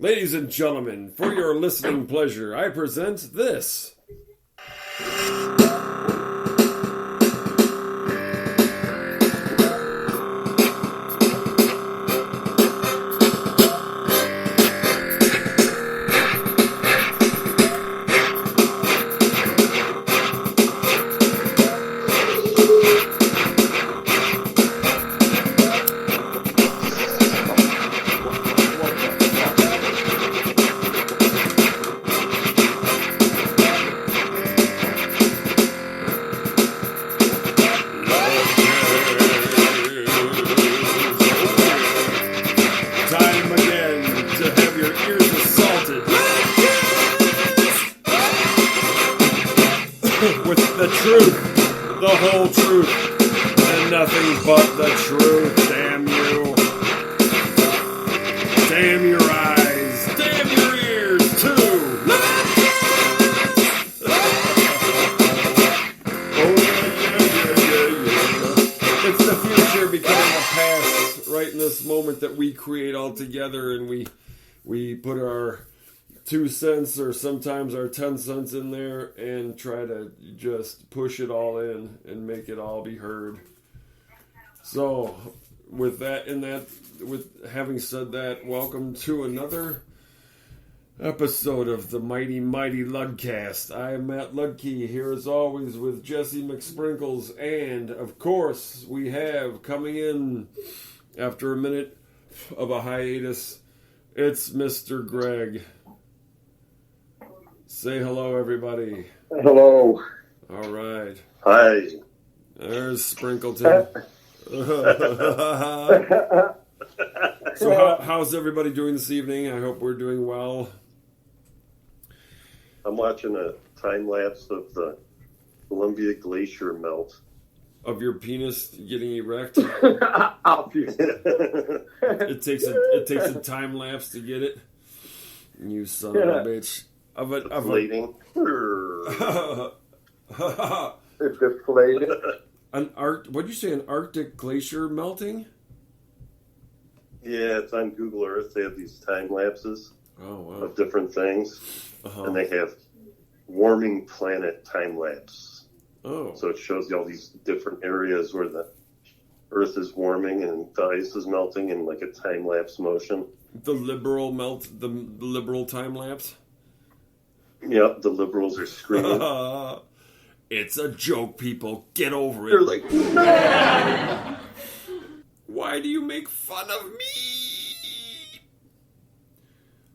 Ladies and gentlemen, for your listening pleasure, I present this. With the truth, the whole truth, and nothing but the truth. Damn you. Damn your eyes. Damn your ears, too. It's the future becoming a past right in this moment that we create all together, and we put our 2 cents or sometimes our 10 cents in there and try to just push it all in and make it all be heard. So with having said that, welcome to another episode of the Mighty Ludcast. I am Matt Ludkey, here as always with Jesse McSprinkles, and of course we have coming in after a minute of a hiatus, it's Mr. Greg. Say hello, everybody. Hello. All right. Hi. There's Sprinkleton. So how's everybody doing this evening? I hope we're doing well. I'm watching a time-lapse of the Columbia Glacier melt. Of your penis getting erect? Obviously. It takes a time lapse to get it? You son of a bitch. Deflating. It's deflated. What'd you say, an Arctic glacier melting? Yeah, it's on Google Earth. They have these time lapses of different things. And they have warming planet time lapse. Oh. So it shows you all these different areas where the Earth is warming and the ice is melting in like a time lapse motion. The liberal time lapse? Yep, the liberals are screaming. It's a joke, people. Get over it. They're like, no! Why do you make fun of me?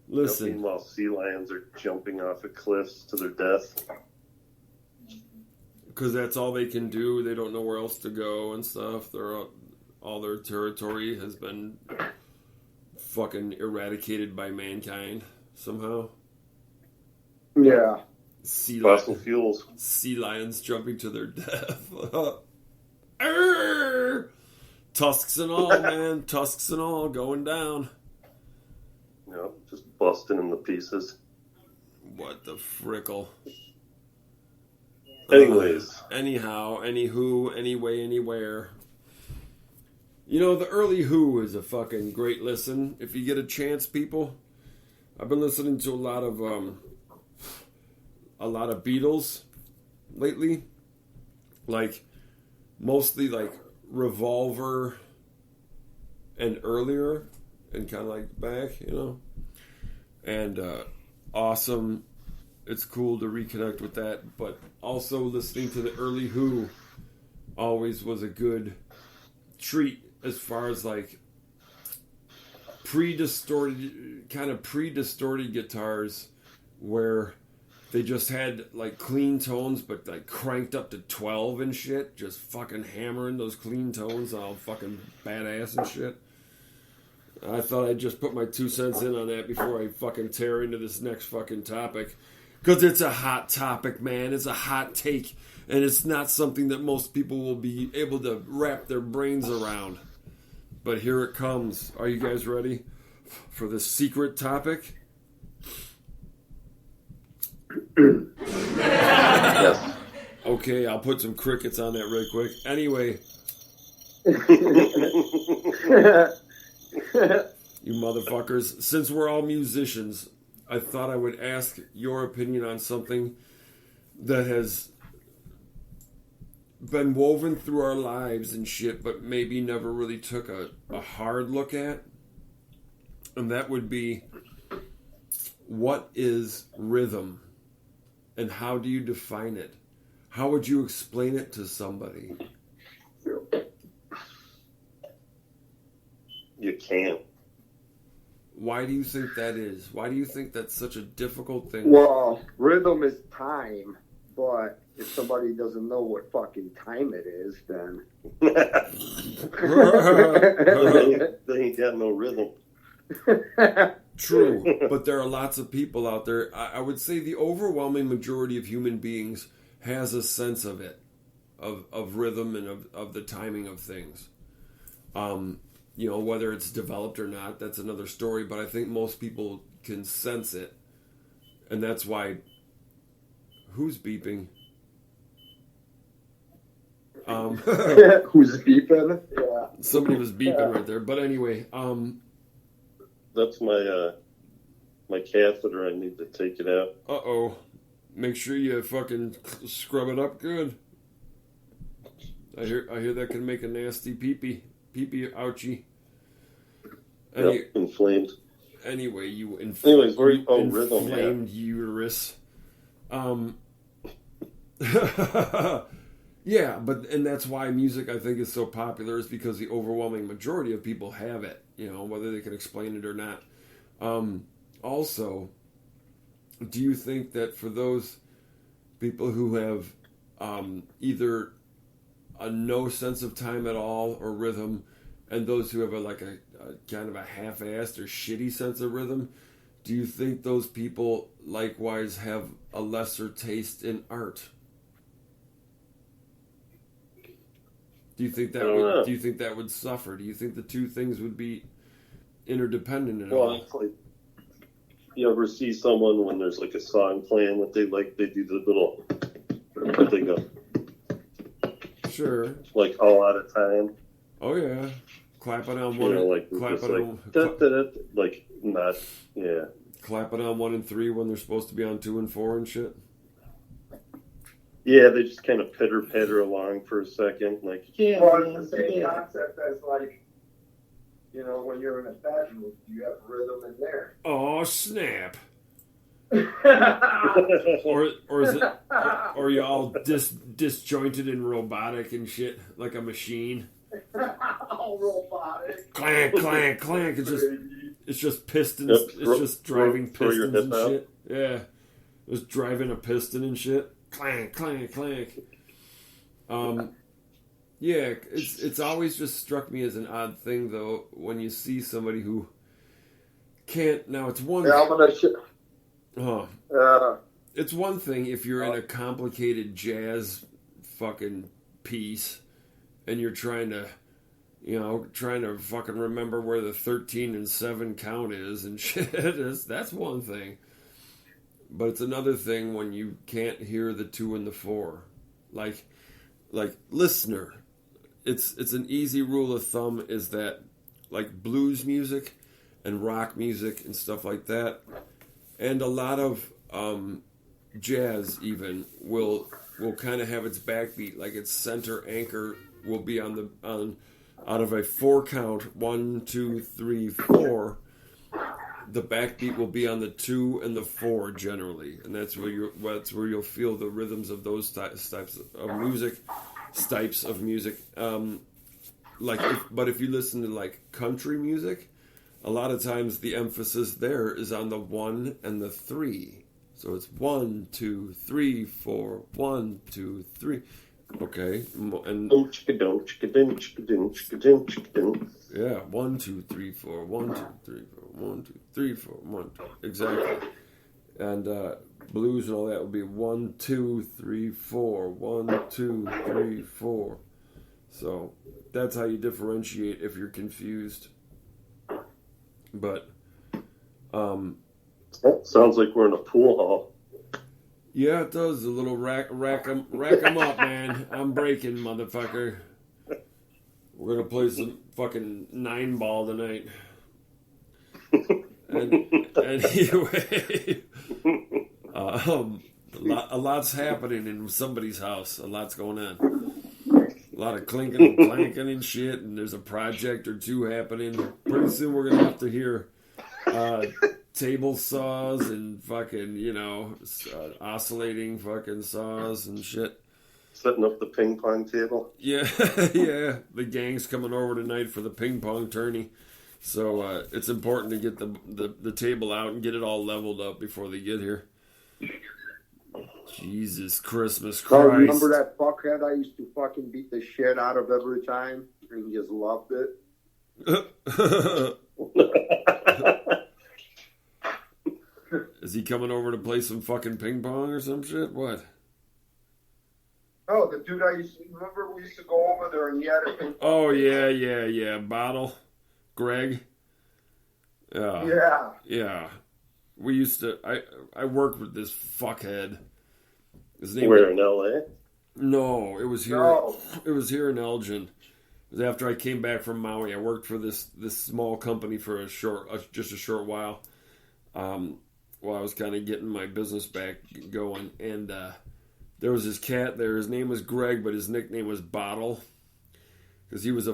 Listen. Meanwhile, sea lions are jumping off of cliffs to their death. Because that's all they can do. They don't know where else to go and stuff. All their territory has been fucking eradicated by mankind somehow. Yeah. Fossil fuels. Sea lions jumping to their death. Tusks and all, man. Tusks and all going down. Yep, just busting in the pieces. What the frickle. Anyways. Anyhow, anywho, anyway, anywhere. You know, the early Who is a fucking great listen. If you get a chance, people. I've been listening to a lot of Beatles lately. Like, mostly like Revolver and earlier and kind of like back, you know. And awesome. It's cool to reconnect with that, but also listening to the early Who always was a good treat as far as like pre-distorted guitars where they just had like clean tones but like cranked up to 12 and shit, just fucking hammering those clean tones all fucking badass and shit. I thought I'd just put my 2 cents in on that before I fucking tear into this next fucking topic. Because it's a hot topic, man. It's a hot take. And it's not something that most people will be able to wrap their brains around. But here it comes. Are you guys ready for the secret topic? Yes. Okay, I'll put some crickets on that real quick. Anyway. you motherfuckers. Since we're all musicians, I thought I would ask your opinion on something that has been woven through our lives and shit, but maybe never really took a hard look at. And that would be, what is rhythm? And how do you define it? How would you explain it to somebody? You can't. Why do you think that is? Why do you think that's such a difficult thing? Well, rhythm is time, but if somebody doesn't know what fucking time it is, then they ain't got no rhythm. True, but there are lots of people out there. I would say the overwhelming majority of human beings has a sense of it, of rhythm and of the timing of things. You know, whether it's developed or not, that's another story, but I think most people can sense it. And that's why... Who's beeping? Who's beeping? Yeah. Somebody was beeping right there. But anyway, that's my catheter. I need to take it out. Uh-oh. Make sure you fucking scrub it up good. I hear that can make a nasty pee-pee. Pee-pee, ouchie. Yep, inflamed. Anyway, you Anyways, inflamed rhythm, uterus. Yeah, and that's why music, I think, is so popular, is because the overwhelming majority of people have it, you know, whether they can explain it or not. Also, do you think that for those people who have either a no sense of time at all or rhythm, and those who have a kind of a half-assed or shitty sense of rhythm, do you think those people likewise have a lesser taste in art? Do you think that would suffer? Do you think the two things would be interdependent at all? It's like, you ever see someone when there's like a song playing what they like, they do the little, what they go, sure, like all out of time. Oh yeah, clapping on one, like not, yeah, clapping on 1 and 3 when they're supposed to be on 2 and 4 and shit. Yeah, they just kind of pitter-patter along for a second, like, yeah. Well, it's the same concept as, like, you know, when you're in a bedroom, you have rhythm in there. Oh, snap. or is it, or you all disjointed and robotic and shit, like a machine? All robotic. Clank, clank, clank. It's just pistons. Yep. It's just driving pistons and shit. Yeah. Just driving a piston and shit. Clank, clank, clank. Yeah, it's always just struck me as an odd thing, though, when you see somebody who can't. Now, it's one. Yeah, I'm gonna. It's one thing if you're in a complicated jazz fucking piece, and you're trying to fucking remember where the 13 and 7 count is and shit. That's one thing. But it's another thing when you can't hear the 2 and the 4. Like listener, it's an easy rule of thumb is that, like, blues music and rock music and stuff like that, and a lot of jazz even will kind of have its backbeat, like its center anchor will be on out of a 4 count, 1, 2, 3, 4. The backbeat will be on the 2 and the 4 generally, and that's where you'll feel the rhythms of those types of music. But if you listen to like country music, a lot of times the emphasis there is on the 1 and the 3. So it's 1, 2, 3, 4, 1, 2, 3. Okay, and yeah, 1, 2, 3, 4, 1, 2, 3, 4, 1, 2, 3, 4, 1, 2. Exactly. And blues and all that would be 1, 2, 3, 4, 1, 2, 3, 4. So that's how you differentiate if you're confused. But sounds like we're in a pool hall. Yeah, it does. A little rack 'em up, man. I'm breaking, motherfucker. We're gonna play some fucking 9-ball tonight. Anyway, a lot's happening in somebody's house. A lot's going on. A lot of clinking and clanking and shit, and there's a project or two happening. Pretty soon we're going to have to hear table saws and fucking, oscillating fucking saws and shit. Setting up the ping pong table? Yeah, yeah. The gang's coming over tonight for the ping pong tourney. So it's important to get the table out and get it all leveled up before they get here. Jesus Christmas Christ. Oh, remember that fuckhead I used to fucking beat the shit out of every time? And he just loved it. Is he coming over to play some fucking ping pong or some shit? What? Oh, the dude I used to... Remember we used to go over there and he had a ping pong. Oh, yeah. Bottle. Greg. Yeah. Yeah. We used to... I worked with this fuckhead. His name Where, in L.A.? No, it was here. No. It was here in Elgin. It was after I came back from Maui. I worked for this small company for just a short while. While I was kind of getting my business back going, and there was this cat there. His name was Greg, but his nickname was Bottle because he was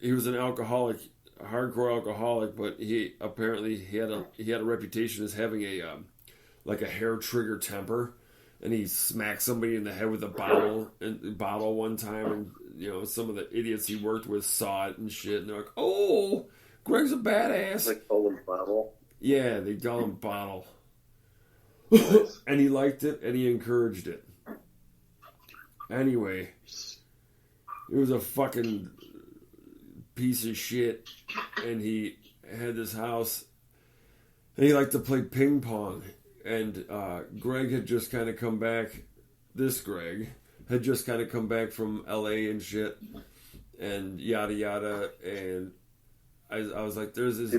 he was an alcoholic, a hardcore alcoholic, but he had a reputation as having a hair trigger temper. And he smacked somebody in the head with a bottle one time, and some of the idiots he worked with saw it and shit, and they're like, "Oh, Greg's a badass." They call him Bottle. Yeah, they call him Bottle. And he liked it, and he encouraged it. Anyway, it was a fucking piece of shit, and he had this house, and he liked to play ping pong. And Greg had just kind of come back. This Greg had just kind of come back from L.A. and shit, and yada yada. And I was like, "There's this."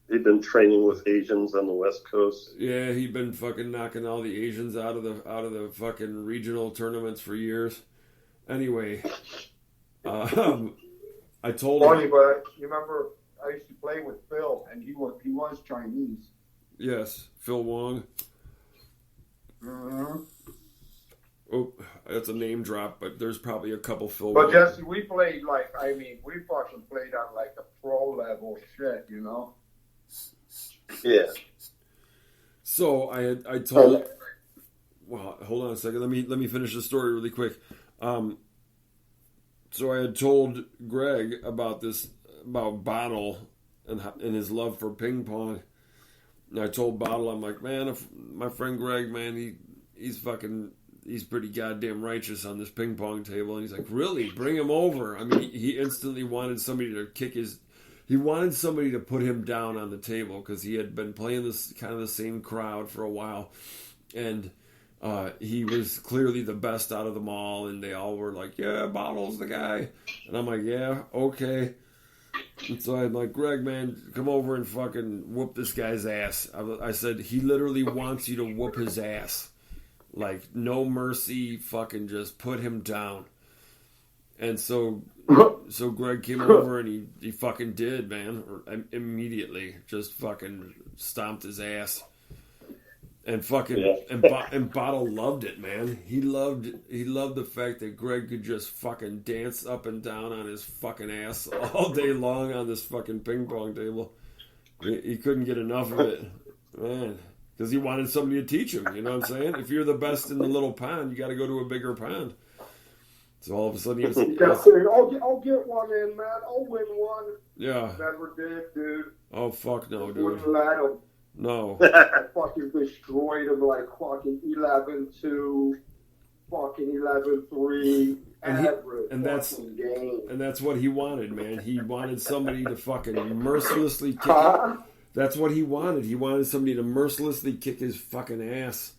He'd been training with Asians on the West Coast. Yeah, he'd been fucking knocking all the Asians out of the fucking regional tournaments for years. Anyway, I told him. Funny, but you remember I used to play with Phil, and he was Chinese. Yes, Phil Wong. Mm-hmm. Oh, that's a name drop, but there's probably a couple Phil But Wong. Jesse, we played we fucking played on like a pro level shit, Yeah. So I told. Well, hold on a second. Let me finish the story really quick. So I had told Greg about Bottle and his love for ping pong. And I told Bottle, I'm like, man, if my friend Greg, man, he's pretty goddamn righteous on this ping pong table. And he's like, really? Bring him over. I mean, he instantly wanted somebody to he wanted somebody to put him down on the table because he had been playing this kind of the same crowd for a while. And he was clearly the best out of them all. And they all were like, yeah, Bottle's the guy. And I'm like, yeah, okay. And so I'm like, Greg, man, come over and fucking whoop this guy's ass. I said, he literally wants you to whoop his ass. Like, no mercy, fucking just put him down. And so Greg came over and he fucking did, man. Immediately. Just fucking stomped his ass. And fucking yeah. and Bottle loved it, man. He loved the fact that Greg could just fucking dance up and down on his fucking ass all day long on this fucking ping pong table. He couldn't get enough of it, man, because he wanted somebody to teach him. You know what I'm saying? If you're the best in the little pond, you got to go to a bigger pond. So all of a sudden I'll get one in, man. I'll win one. Yeah. Never did, dude. Oh fuck no, dude. Wouldn't let him. No. I fucking destroyed him like fucking 11-2, fucking 11-3, and that's game. And that's what he wanted, man. He wanted somebody to fucking mercilessly kick That's what he wanted. He wanted somebody to mercilessly kick his fucking ass.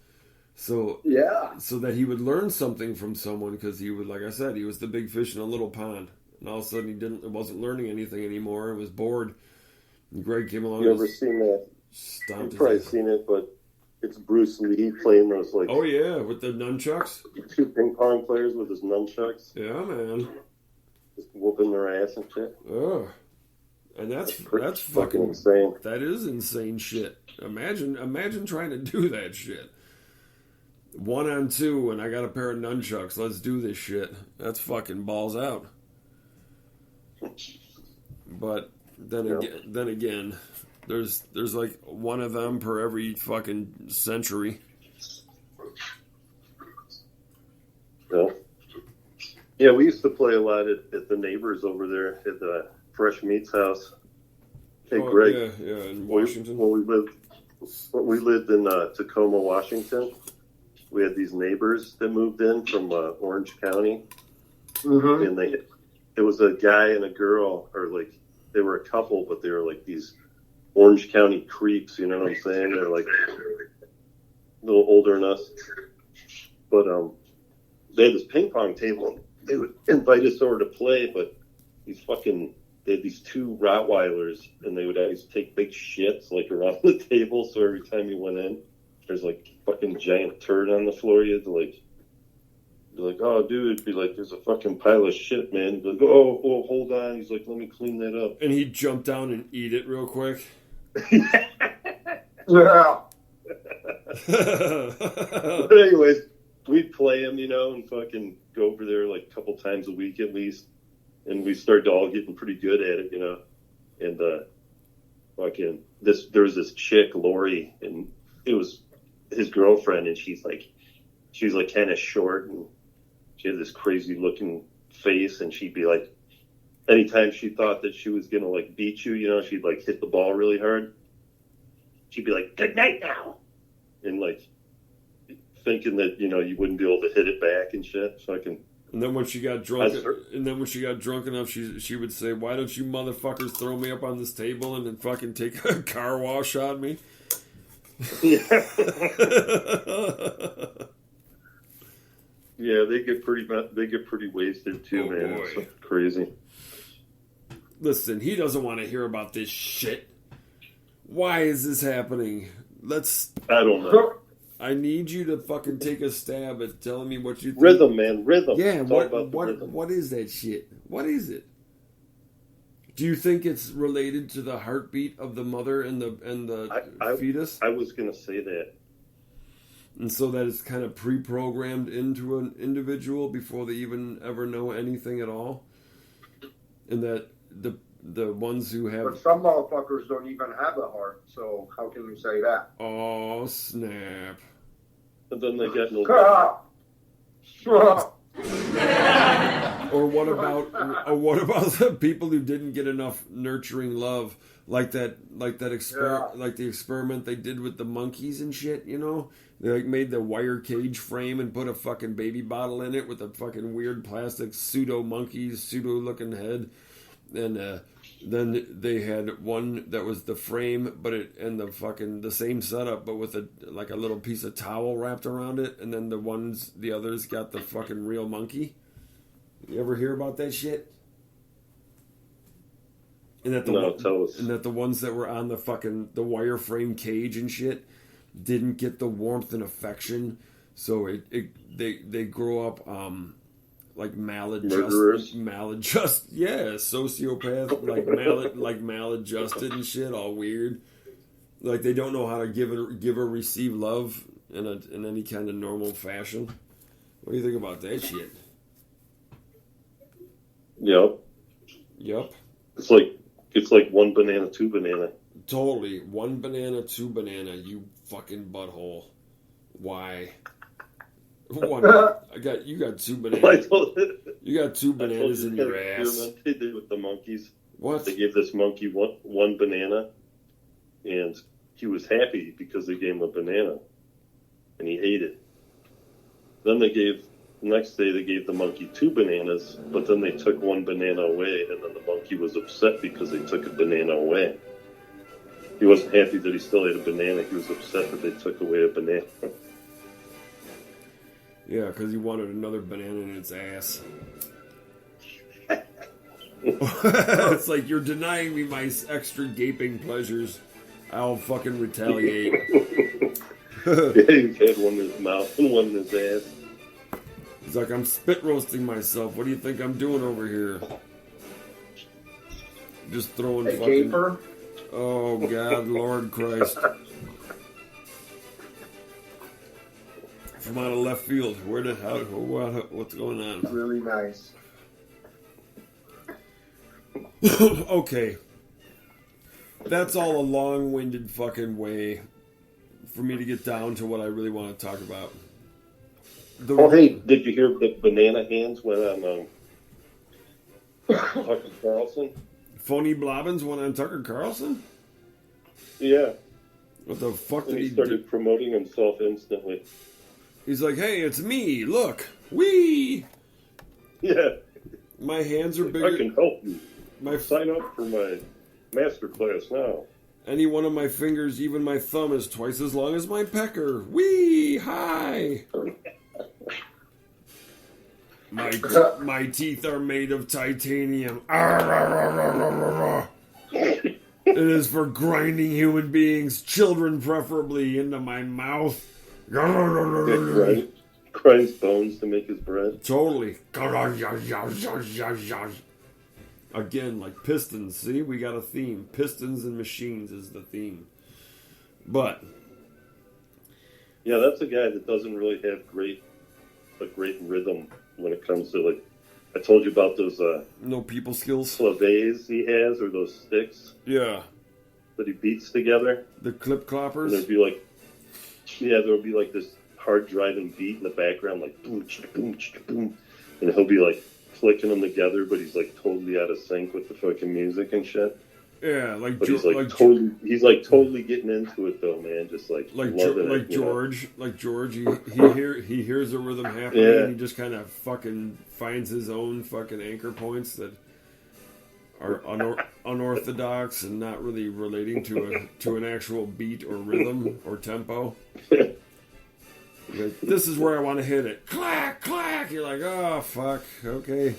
So that he would learn something from someone, because he would, like I said, he was the big fish in a little pond. And all of a sudden he wasn't learning anything anymore. He was bored. And Greg came along. You ever seen that? You've probably seen it, but it's Bruce Lee playing those like. Oh yeah, with the nunchucks. Two ping pong players with his nunchucks. Yeah, man. Just whooping their ass and shit. Oh, And that's fucking insane. That is insane shit. Imagine trying to do that shit. 1-on-2, and I got a pair of nunchucks. Let's do this shit. That's fucking balls out. But then again, there's like one of them per every fucking century. Yeah, we used to play a lot at the neighbors over there at the Fresh Meats House. Hey, Greg. Yeah, in Washington. When we lived in Tacoma, Washington, we had these neighbors that moved in from Orange County, and it was a guy and a girl, or like they were a couple, but they were like these Orange County creeps. You know what I'm saying? They're like a little older than us, but they had this ping pong table. They would invite us over to play, but they had these two Rottweilers, and they would always take big shits like around the table. So every time you went in, there's like fucking giant turd on the floor. You had to like, be like, oh dude, it'd be like, there's a fucking pile of shit, man. He'd be like, oh, hold on. He's like, let me clean that up. And he'd jump down and eat it real quick. Yeah. But anyways, we'd play him, and fucking go over there like a couple times a week at least. And we started all getting pretty good at it, And there was this chick, Lori, and it was his girlfriend, and she was like kind of short, and she had this crazy looking face, and she'd be like, anytime she thought that she was gonna like beat you, she'd like hit the ball really hard. She'd be like, "Good night now," and like thinking that you wouldn't be able to hit it back and shit. And then when she got drunk, enough, she would say, "Why don't you motherfuckers throw me up on this table and then fucking take a car wash on me?" Yeah. Yeah, they get pretty wasted too, man. Boy. It's crazy. Listen, he doesn't want to hear about this shit. Why is this happening? I don't know. I need you to fucking take a stab at telling me what you think. Rhythm, man, rhythm. Yeah, what is that shit? What is it? Do you think it's related to the heartbeat of the mother and the fetus? I was going to say that. And so that it's kind of pre-programmed into an individual before they even ever know anything at all? And that the ones who have... But some motherfuckers don't even have a heart, so how can you say that? Oh, snap. But then they get no... Or what about the people who didn't get enough nurturing love, like the experiment they did with the monkeys and shit, They like made the wire cage frame and put a fucking baby bottle in it with a fucking weird plastic pseudo looking head, and then they had one that was the frame, but the same setup, but with a little piece of towel wrapped around it, and then the others got the fucking real monkey. You ever hear about that shit? And that the ones that were on the wire frame cage and shit didn't get the warmth and affection, so they grow up like maladjusted, yeah, sociopath, like maladjusted and shit, all weird. Like they don't know how to give or receive love in any kind of normal fashion. What do you think about that shit? Yep. It's like one banana, two banana. Totally. One banana, two banana, you fucking butthole. Why? You got two bananas. You got two bananas in your ass. They did with the monkeys. What? They gave this monkey one banana, and he was happy because they gave him a banana, and he ate it. Then the next day they gave the monkey two bananas, but then they took one banana away, and then the monkey was upset because they took a banana away. He wasn't happy that he still ate a banana. He was upset that they took away a banana. Yeah, because he wanted another banana in its ass. It's like, you're denying me my extra gaping pleasures. I'll fucking retaliate. Yeah, he had one in his mouth and one in his ass. He's like, I'm spit roasting myself. What do you think I'm doing over here? Just throwing Hey, fucking... Caper. Oh, God, Lord Christ. From out of left field. What's going on? Really nice. Okay. That's all a long-winded fucking way for me to get down to what I really want to talk about. Hey, did you hear that Banana Hands went on Tucker Carlson? Phony Blobbins went on Tucker Carlson? Yeah. What the fuck did And he he started do? promoting himself instantly. He's like, hey, it's me. Look. Wee! Yeah. My hands are I bigger. can help you. My Sign up for my master class now. Any one of my fingers, even my thumb, is twice as long as my pecker. Wee! Hi! My teeth are made of titanium. It is for grinding human beings, children preferably, into my mouth. Grinds bones to make his bread. Totally. Again, like pistons. See, we got a theme. Pistons and machines is the theme. But Yeah, that's a guy that doesn't really have a great rhythm when it comes to, like, I told you about those no people skills. claves he has, or those sticks Yeah. that he beats together. The clip And cloppers. there'd be like, there'll be like this hard driving beat in the background, like boom, boom, boom, and he'll be like clicking them together, but he's like totally out of sync with the fucking music and shit. Yeah, like But he's like totally getting into it though, man. Just like loving it, George, he hears a rhythm happening, Yeah. and he just kind of fucking finds his own fucking anchor points that are unorthodox and not really relating to an actual beat or rhythm or tempo. Like, this is where I want to hit it. Clack, clack. You're like, oh fuck, okay.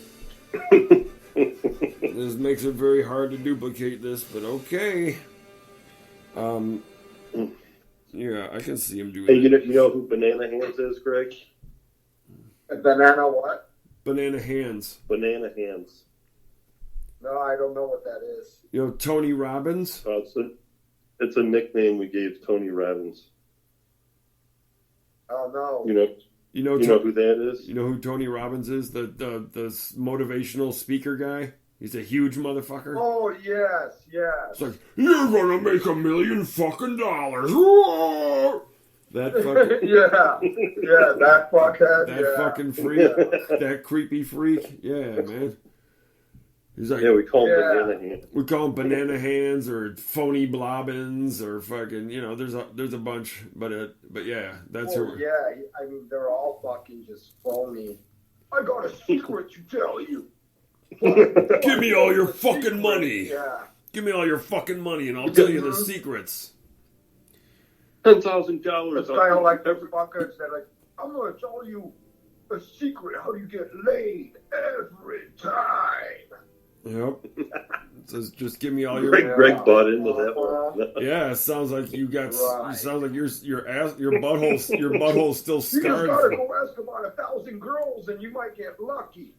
This makes it very hard to duplicate this, but okay. Yeah, I can see him doing Hey, it. you know who Banana Hands is, Greg? A banana what? Banana Hands. Banana Hands. No, I don't know what that is. You know Tony Robbins? It's a nickname we gave Tony Robbins. Oh no. You know who that is? You know who Tony Robbins is? The motivational speaker guy? He's a huge motherfucker. Oh yes. It's like, you're gonna make $1 million fucking dollars. Roar! That fucking that fuckhead. that fucking freak. That creepy freak. Yeah, man. He's like, Yeah, we call him Banana Hands. we call them banana hands or phony blobbins or fucking, there's a bunch, but yeah, that's Oh her. yeah. I mean, they're all fucking just phony. I got a secret to tell you. Give me all your fucking money. Yeah. Give me all your fucking money and I'll tell you the secrets. $10,000. It's kind of like the fuckers that like, I'm gonna tell you a secret how you get laid every time. Yep. It says, just give me all your. Greg bought into that one. Yeah, it sounds like you got. Right. It sounds like your butthole's still You just scarred. gotta go ask about 1,000 girls and you might get lucky.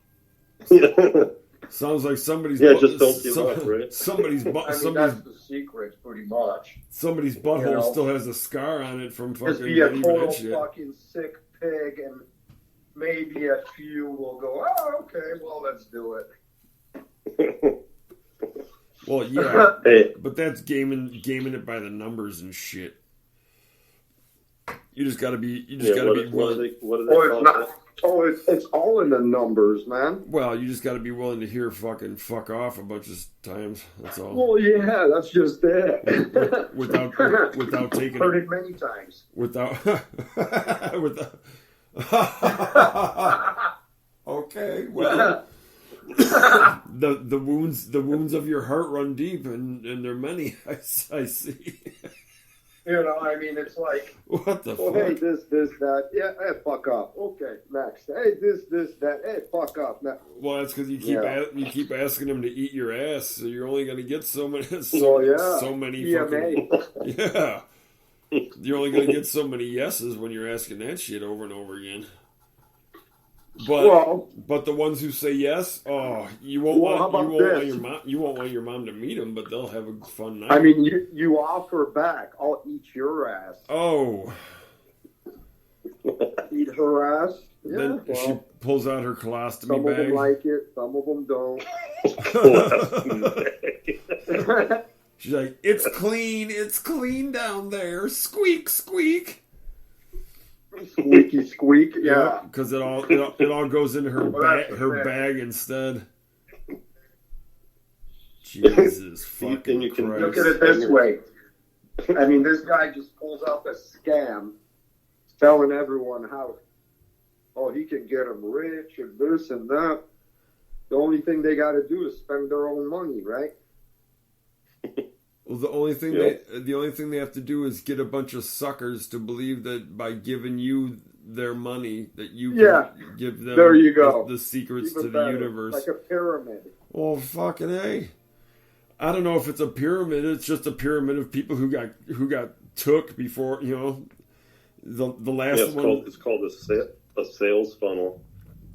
Sounds like somebody's. Just don't give up, right? Somebody's I mean, that's the secret, pretty much. Somebody's butthole still has a scar on it from fucking. Just be a getting total that shit. fucking sick pig, and maybe a few will go, oh, okay, well, let's do it. Well, yeah, Hey, but that's gaming it by the numbers and shit. You just gotta be. You just gotta be willing. what do they Oh, call it's not. that? Oh, it's all in the numbers, man. Well, you just gotta be willing to hear fucking fuck off a bunch of times. That's all. Well, yeah, that's just it. Without taking Heard it. it many times. Without. Okay, well. the wounds of your heart run deep, and they're many. I see. I mean, it's like, What the oh, fuck? hey, this, that. Yeah, hey, fuck up. Okay, next. Hey, this, that. Hey, fuck up. Now. Well, that's because you keep asking them to eat your ass, so you're only going to get so many. So many EMA. fucking. Yeah. You're only going to get so many yeses when you're asking that shit over and over again. But the ones who say yes, oh, you won't want your mom to meet them, but they'll have a fun night. I mean, you offer back, I'll eat your ass. Oh. Eat her ass? Yeah, Then she pulls out her colostomy some bag. Some of them like it, some of them don't. She's like, it's clean down there. Squeak, squeak. Squeaky squeak, yeah. Because it all goes into her bag instead. Jesus fucking Christ. Look at it this way. I mean, this guy just pulls out a scam, telling everyone how, he can get them rich and this and that. The only thing they got to do is spend their own money, right? Well, the only thing they have to do is get a bunch of suckers to believe that by giving you their money that you can give them there you go. The secrets Even to better. The universe. Like a pyramid. Well, fucking A. I don't know if it's a pyramid. It's just a pyramid of people who got took before, the last one. It's called a sales funnel.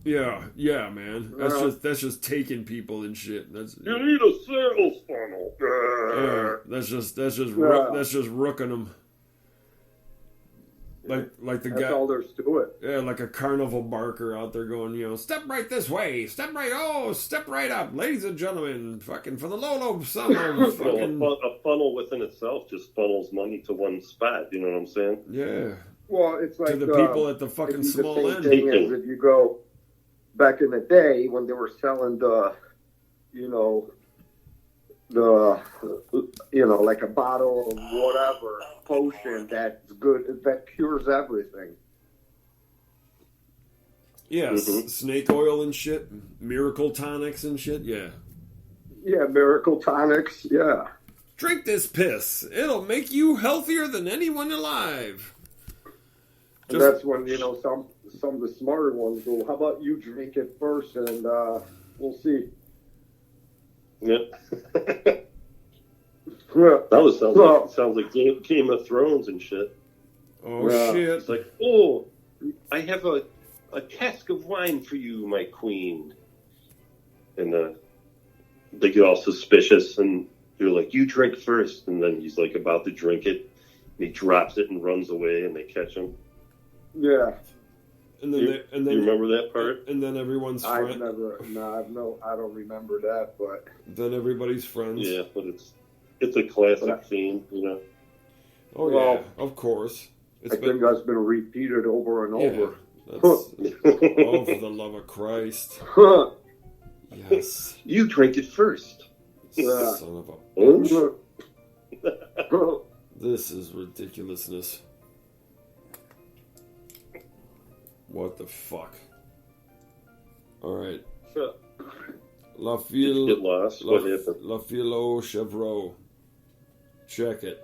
Yeah, man. That's just taking people and shit. You need a sales funnel. Yeah, that's just rooking them. Like the guy. That's all there's to it. Yeah, like a carnival barker out there going, step right this way, step right up, ladies and gentlemen, fucking for the low sum of fucking. Well, a funnel within itself just funnels money to one spot. You know what I'm saying? Yeah. Well, it's like to the people at the fucking small end. The same thing as if you go back in the day when they were selling like a bottle of whatever potion that's good, that cures everything. Yes, snake oil and shit, miracle tonics and shit, yeah. Yeah, miracle tonics, yeah. Drink this piss. It'll make you healthier than anyone alive. And that's when, some of the smarter ones go, how about you drink it first and we'll see. Yeah. That sounds like Game of Thrones and shit. Oh, shit. It's like, I have a cask of wine for you, my queen. And they get all suspicious, and they're like, you drink first. And then he's like about to drink it. And he drops it and runs away, and they catch him. Yeah. And then you remember that part? And then everyone's friends. I don't remember that, but then everybody's friends. Yeah, but it's a classic theme, Oh yeah, of course. I think that's been repeated over and over. For the love of Christ. Yes. You drink it first. Son of a bitch. This is ridiculousness. What the fuck? Alright. La Fille. Get lost. What happened? La Fille au Chevreau. Check it.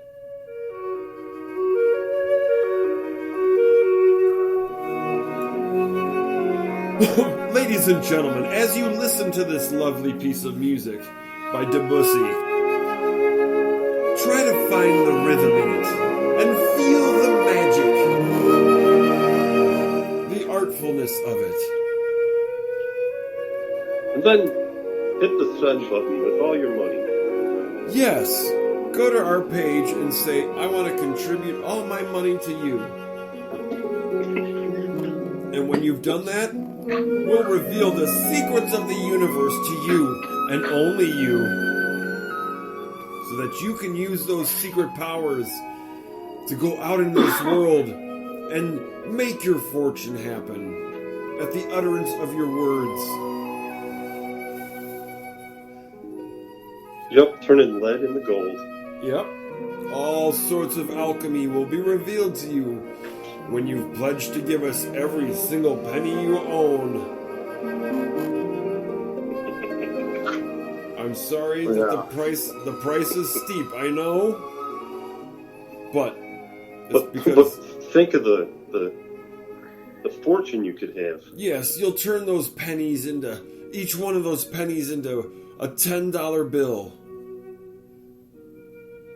Ladies and gentlemen, as you listen to this lovely piece of music by Debussy, try to find the rhythm in it and feel the magic, the artfulness of it. And then hit the send button with all your money. Yes, go to our page and say, I want to contribute all my money to you. And when you've done that, we'll reveal the secrets of the universe to you and only you, so that you can use those secret powers to go out in this world and make your fortune happen at the utterance of your words. Yep, turning lead into gold. Yep. All sorts of alchemy will be revealed to you when you've pledged to give us every single penny you own. I'm sorry that the price is steep, I know. But think of the fortune you could have. Yes, you'll turn those pennies into each one of those pennies into a $10 bill.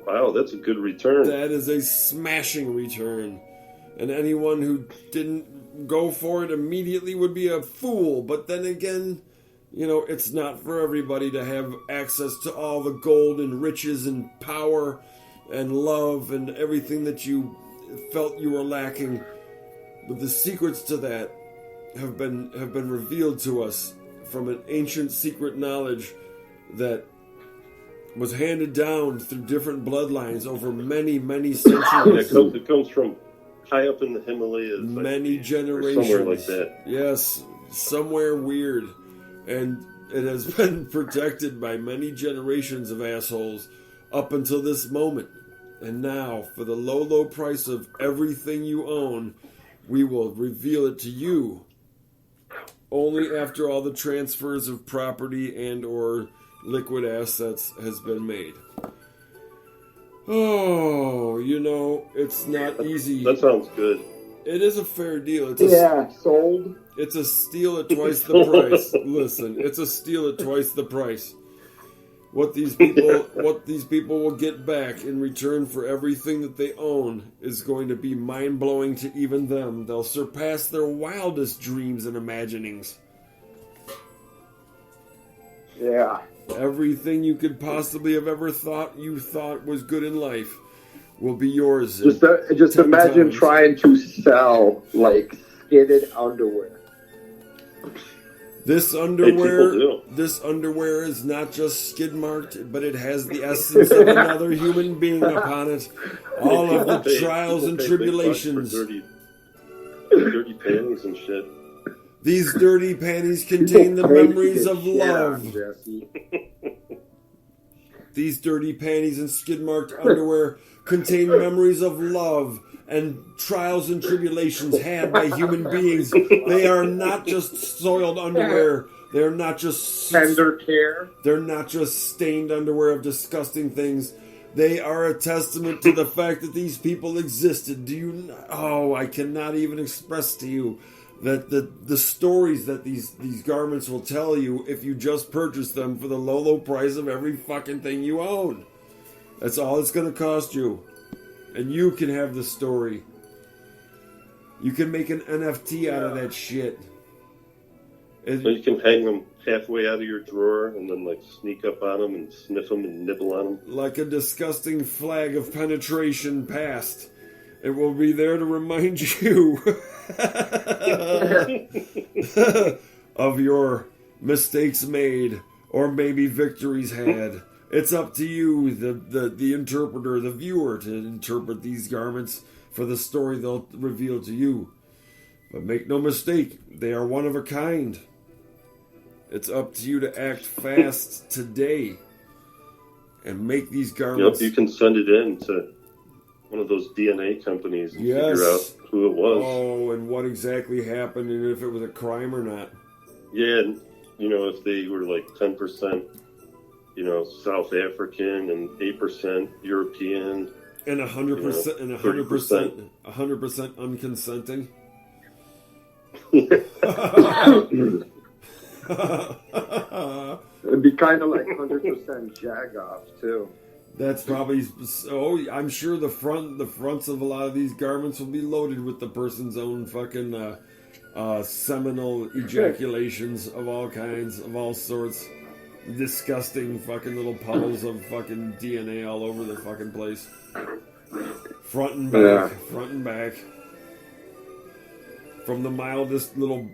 Wow, that's a good return. That is a smashing return. and anyone who didn't go for it immediately would be a fool. But then again, you know, it's not for everybody to have access to all the gold and riches and power and love and everything that you felt you were lacking. But the secrets to that have been revealed to us from an ancient secret knowledge that was handed down through different bloodlines over many, many centuries. It comes from high up in the Himalayas. Many generations. Somewhere like that. Yes, somewhere weird. And it has been protected by many generations of assholes up until this moment. And now, for the low, low price of everything you own, we will reveal it to you only after all the transfers of property and or liquid assets has been made. Oh, you know, it's not easy. That sounds good. It is a fair deal. Sold. It's a steal at twice the price. Listen, it's a steal at twice the price. What these people will get back in return for everything that they own is going to be mind-blowing to even them. They'll surpass their wildest dreams and imaginings. Yeah. Everything you could possibly have ever thought was good in life will be yours. Just imagine times. trying to sell like skidded underwear. This underwear is not just skid marked, but it has the essence of another human being upon it. All of the trials and tribulations. Dirty panties and shit. These dirty panties contain the memories of love. These dirty panties and skid marked underwear contain memories of love and trials and tribulations had by human beings. They are not just soiled underwear. They're not just tender care. They're not just stained underwear of disgusting things. They are a testament to the fact that these people existed. I cannot even express to you that the stories that these garments will tell you if you just purchase them for the low, low price of every fucking thing you own. That's all it's going to cost you. And you can have the story. You can make an NFT out of that shit. So you can hang them halfway out of your drawer and then like sneak up on them and sniff them and nibble on them. Like a disgusting flag of penetration past. It will be there to remind you of your mistakes made or maybe victories had. It's up to you, the interpreter, the viewer, to interpret these garments for the story they'll reveal to you. But make no mistake, they are one of a kind. It's up to you to act fast today and make these garments. Yep, you can send it in to one of those DNA companies and figure out who it was. Oh, and what exactly happened and if it was a crime or not. Yeah, and, if they were like 10%, South African and 8% European. And 100% and 100% 100% unconsenting. It'd be kind of like 100% jag-off too. That's probably. I'm sure the fronts of a lot of these garments will be loaded with the person's own fucking seminal ejaculations of all kinds, of all sorts. Disgusting fucking little puddles of fucking DNA all over the fucking place. Front and back. From the mildest little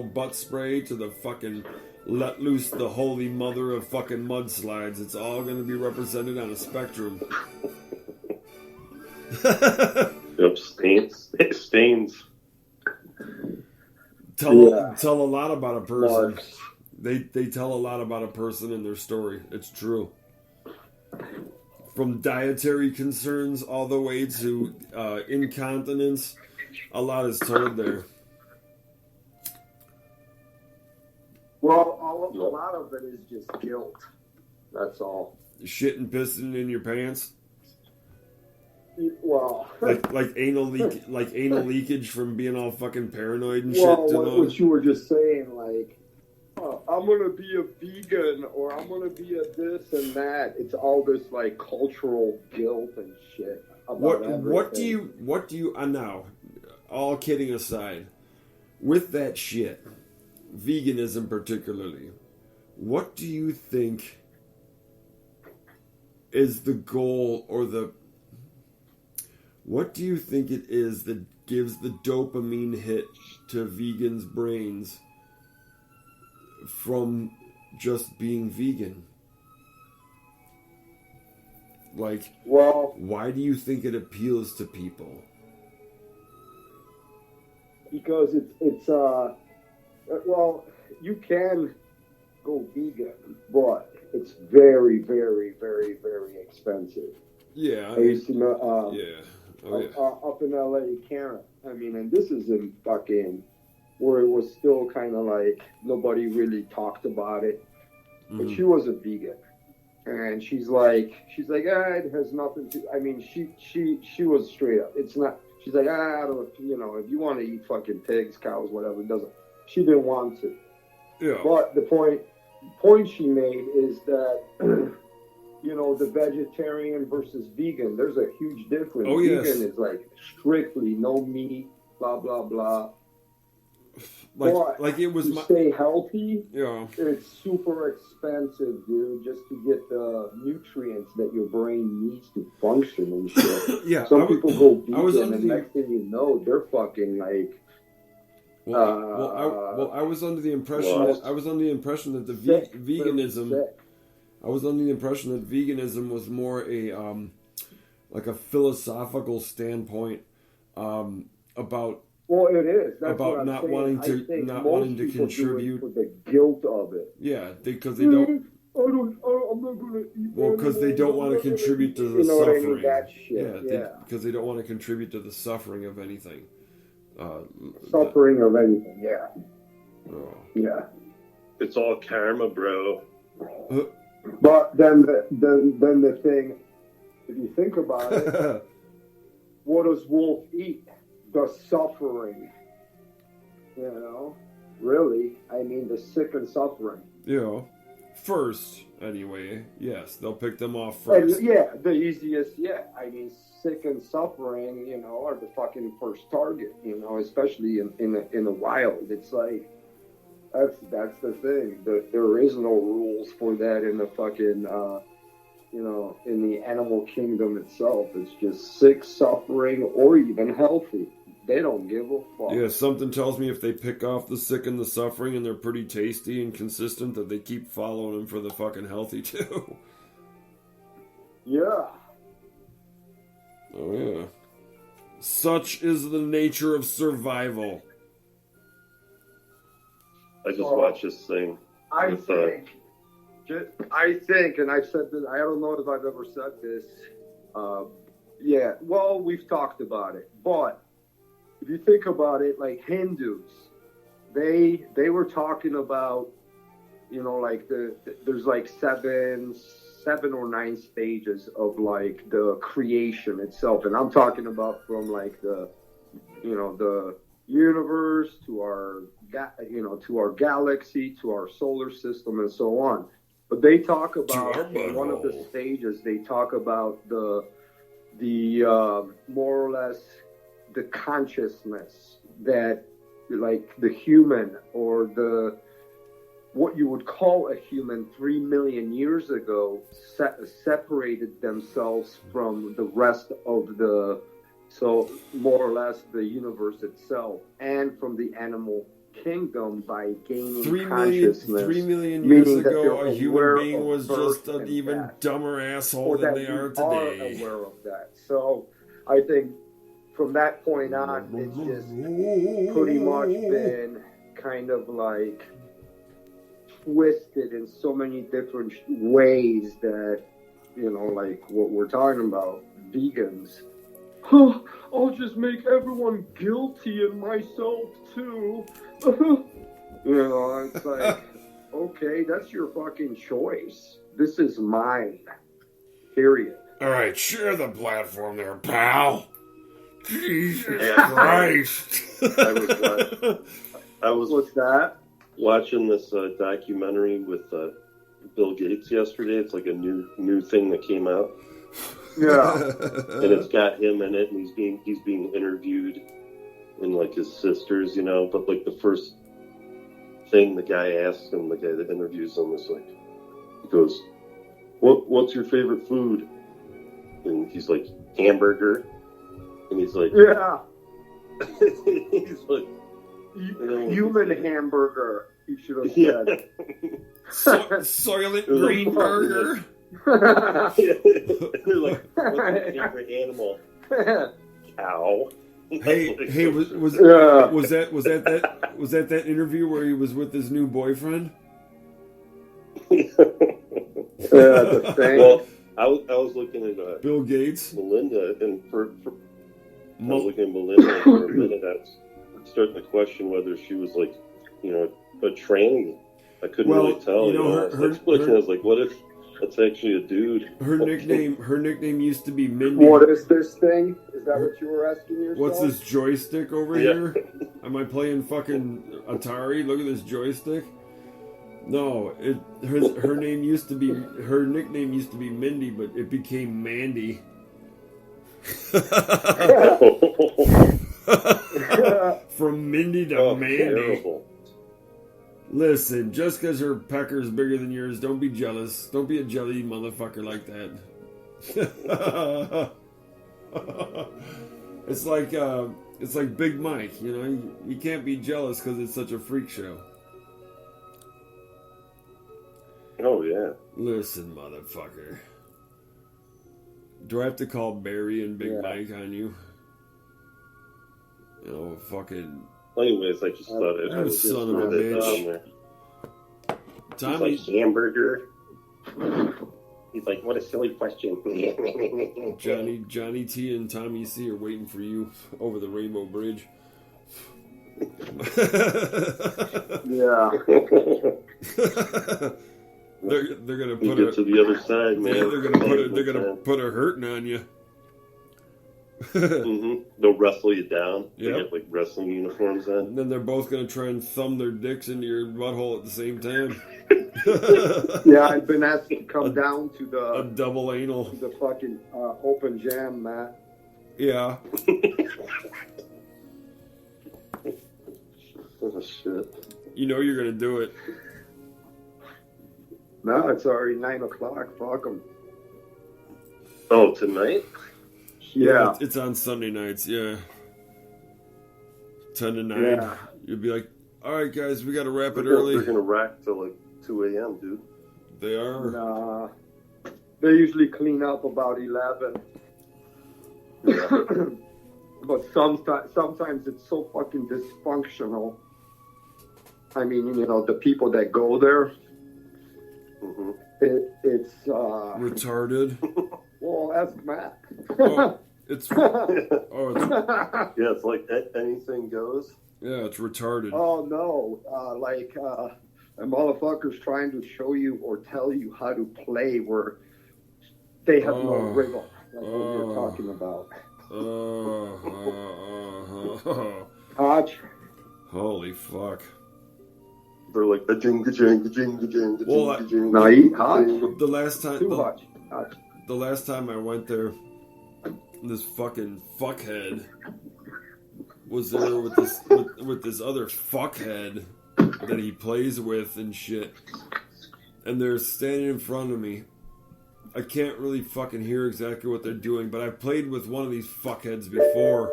butt spray to the fucking let loose the holy mother of fucking mudslides. It's all going to be represented on a spectrum. Yep, stains. Tell a lot about a person. Marks. They tell a lot about a person and their story. It's true. From dietary concerns all the way to incontinence, a lot is told there. Well, a lot of it is just guilt. That's all. Shit and pissing in your pants. Well, like anal leakage from being all fucking paranoid and shit. What you were just saying, like, I'm gonna be a vegan or I'm gonna be a this and that. It's all this like cultural guilt and shit. What do you now? all kidding aside, with that shit, veganism particularly, what do you think is the goal, or what do you think it is that gives the dopamine hit to vegans' brains from just being vegan? Like, Well, why do you think it appeals to people? because it's well, you can go vegan, but it's very, very, very, very expensive. Yeah, I used to know, yeah. Oh, yeah. up in LA, Karen. I mean, and this is in fucking where it was still kind of like nobody really talked about it. But she was a vegan, and she's like, it has nothing to. I mean, she was straight up. It's not. She's like, I don't. If you want to eat fucking pigs, cows, whatever, it doesn't. She didn't want to. Yeah. But the point she made is that. The vegetarian versus vegan, there's a huge difference. Oh, yes. Vegan is like strictly no meat, blah, blah, blah. Like it was to stay healthy, Yeah. it's super expensive, dude, just to get the nutrients that your brain needs to function and shit. Yeah. Some people go vegan, and the- next thing you know, they're fucking like. I was under the impression. Well, I was under the impression that the sick, veganism. very sick. I was under the impression that veganism was more a like a philosophical standpoint about. Well, it is. That's About what I'm not saying. wanting to- I think not most wanting to people do it contribute. for the guilt of it. Yeah, because they don't. I'm not gonna eat. Well, because they don't want to contribute to the You know what I suffering. mean? That shit. Yeah, because they don't want to contribute to the suffering of anything. Suffering of anything. Yeah. Oh. Yeah. It's all karma, bro. But then the thing, if you think about it, what does wolf eat? The suffering. Really. I mean, the sick and suffering. First, anyway, yes, they'll pick them off And, first. the easiest. Yeah, I mean, sick and suffering. Are the fucking first target. Especially in the wild. It's like. That's the thing. There is no rules for that in the fucking, in the animal kingdom itself. It's just sick, suffering, or even healthy. They don't give a fuck. Yeah, something tells me if they pick off the sick and the suffering and they're pretty tasty and consistent, that they keep following them for the fucking healthy too. Yeah. Oh yeah. Such is the nature of survival. I just watched this thing. I with, think, and I've said this, I don't know if I've ever said this. Yeah, well, we've talked about it. But if you think about it, like Hindus, they were talking about, like there's like seven or nine stages of like the creation itself. And I'm talking about from like the universe to our galaxy, to our solar system, and so on. But they talk about in one of the stages. They talk about the more or less the consciousness that, like the human or the what you would call a human 3 million years ago separated themselves from the rest of the. So more or less the universe itself, and from the animal kingdom by gaining 3 consciousness. million years meaning that ago, they're a human aware being of was birth just an and even death, dumber asshole or than that they are we today. aware of that. So I think from that point on, it's just pretty much been kind of like twisted in so many different ways that, like what we're talking about, vegans. I'll just make everyone guilty and myself too. It's like, okay, that's your fucking choice. This is mine. Period. All right, share the platform there, pal. Jesus Yeah. Christ. I was What's that? watching this documentary with Bill Gates yesterday. It's like a new thing that came out. Yeah. And it's got him in it, and he's being interviewed, and like his sisters, you know. But like the first thing the guy asks him, the guy that interviews him, is like, he goes, "What's your favorite food?" And he's like, "Hamburger." And he's like, Yeah. he's like, Human hamburger, you should have said. Soylent Green Burger. They're like, "What's your favorite animal?" Cow. Hey, was that interview where he was with his new boyfriend? The thing. Well, I was looking at Bill Gates. Melinda, and I was looking at Melinda, and for a minute I was starting to question whether she was like, you know, a tranny. I couldn't really tell. You know, I was like, what if that's actually a dude? Her nickname used to be Mindy. What is this thing? Is that what you were asking yourself? What's this joystick over here? Am I playing fucking Atari? Look at this joystick. No, her nickname used to be Mindy, but it became Mandy. From Mindy to Mandy. Terrible. Listen, just because her pecker's bigger than yours, don't be jealous. Don't be a jelly motherfucker like that. It's like Big Mike, you know. You can't be jealous because it's such a freak show. Oh yeah. Listen, motherfucker. Do I have to call Barry and Big Mike on you? Oh, fucking. Anyways, I just thought it was son of a bitch. Tommy. He's like, hamburger. He's like, what a silly question. Johnny T and Tommy C are waiting for you over the Rainbow Bridge. Yeah. They're gonna You put get to the other side, man. they're gonna put a hurting on you. They'll wrestle you down. They Yep. have like wrestling uniforms on. And then they're both gonna try and thumb their dicks into your butthole at the same time. Yeah, I've been asked to come down to A the double anal. fucking open jam, Matt. Yeah. Oh shit. You know you're gonna do it. No, it's already 9 o'clock. Fuck them. Oh, tonight? Yeah. It's on Sunday nights, yeah. 10 to 9. Yeah. You'll be like, alright guys, we gotta wrap it They're early. gonna rack till like 2 a.m., dude. They are. Nah. They usually clean up about 11. Yeah. But sometimes it's so fucking dysfunctional. I mean, you know, the people that go there, it's retarded. well, ask Matt. It's Yeah, it's like anything goes. yeah, it's retarded. Oh no, a motherfucker's trying to show you or tell you how to play where they have no wiggle, like what you're talking about. Hodge. Holy fuck. They're like a jinga jinga jinga jinga Well, jinga jinga. No, eat Hodge. The last time Too much. the last time I went there, this fucking fuckhead was there with this other fuckhead that he plays with and shit. And they're standing in front of me. I can't really fucking hear exactly what they're doing, but I've played with one of these fuckheads before.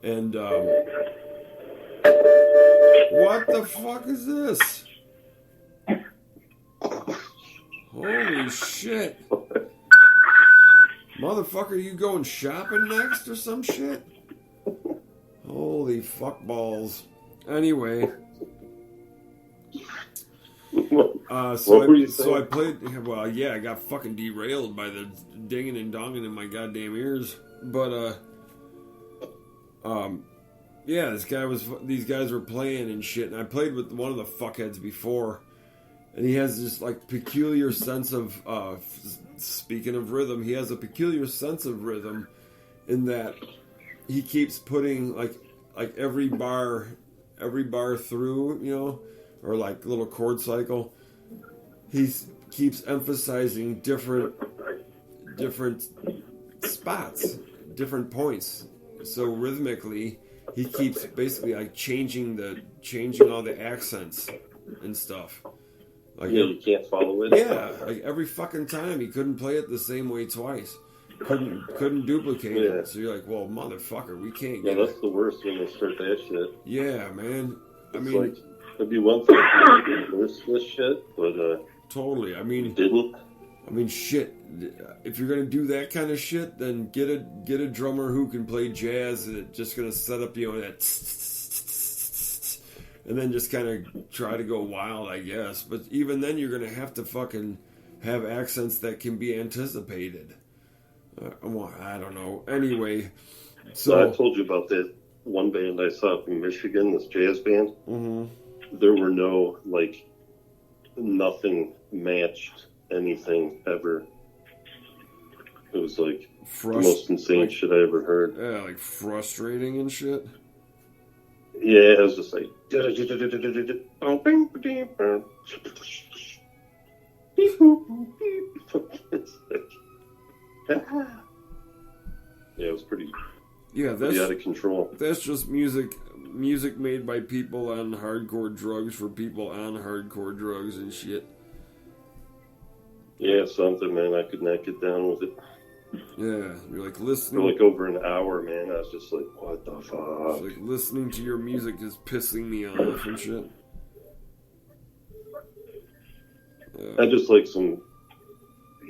And, what the fuck is this? Holy shit. Motherfucker, you going shopping next or some shit? Holy fuck balls. Anyway. So I played. Well, yeah, I got fucking derailed by the dinging and donging in my goddamn ears. But yeah, these guys were playing and shit, and I played with one of the fuckheads before, and he has this like peculiar sense of. Speaking of rhythm, he has a peculiar sense of rhythm, in that he keeps putting like every bar through, you know, or like little chord cycle. He keeps emphasizing different spots, different points. So rhythmically, he keeps basically like changing all the accents and stuff. Like, Yeah, you can't follow it. yeah, like every fucking time he couldn't play it the same way twice. Couldn't duplicate it. So you're like, well, motherfucker, we can't Yeah, get that's it. the worst when they start that shit. Yeah, man. I It's mean, like, it'd be one thing if you this shit, but totally. I you mean, didn't. shit. If you're gonna do that kind of shit, then get a drummer who can play jazz that's just gonna set up, you know, that, and then just kind of try to go wild, I guess. But even then, you're gonna have to fucking have accents that can be anticipated. Well, I don't know. Anyway, So I told you about that one band I saw up in Michigan, this jazz band. Mm-hmm. There were no, like, nothing matched anything ever. It was like the most insane shit I ever heard. Yeah, like frustrating and shit. Yeah, it was just like. Yeah, it was pretty out of control. That's just music made by people on hardcore drugs for people on hardcore drugs and shit. Yeah, something, man. I could not get down with it. Yeah, you're like For listening. like over an hour, man. I was just like, what the fuck? It's like listening to your music is pissing me off and shit. I just like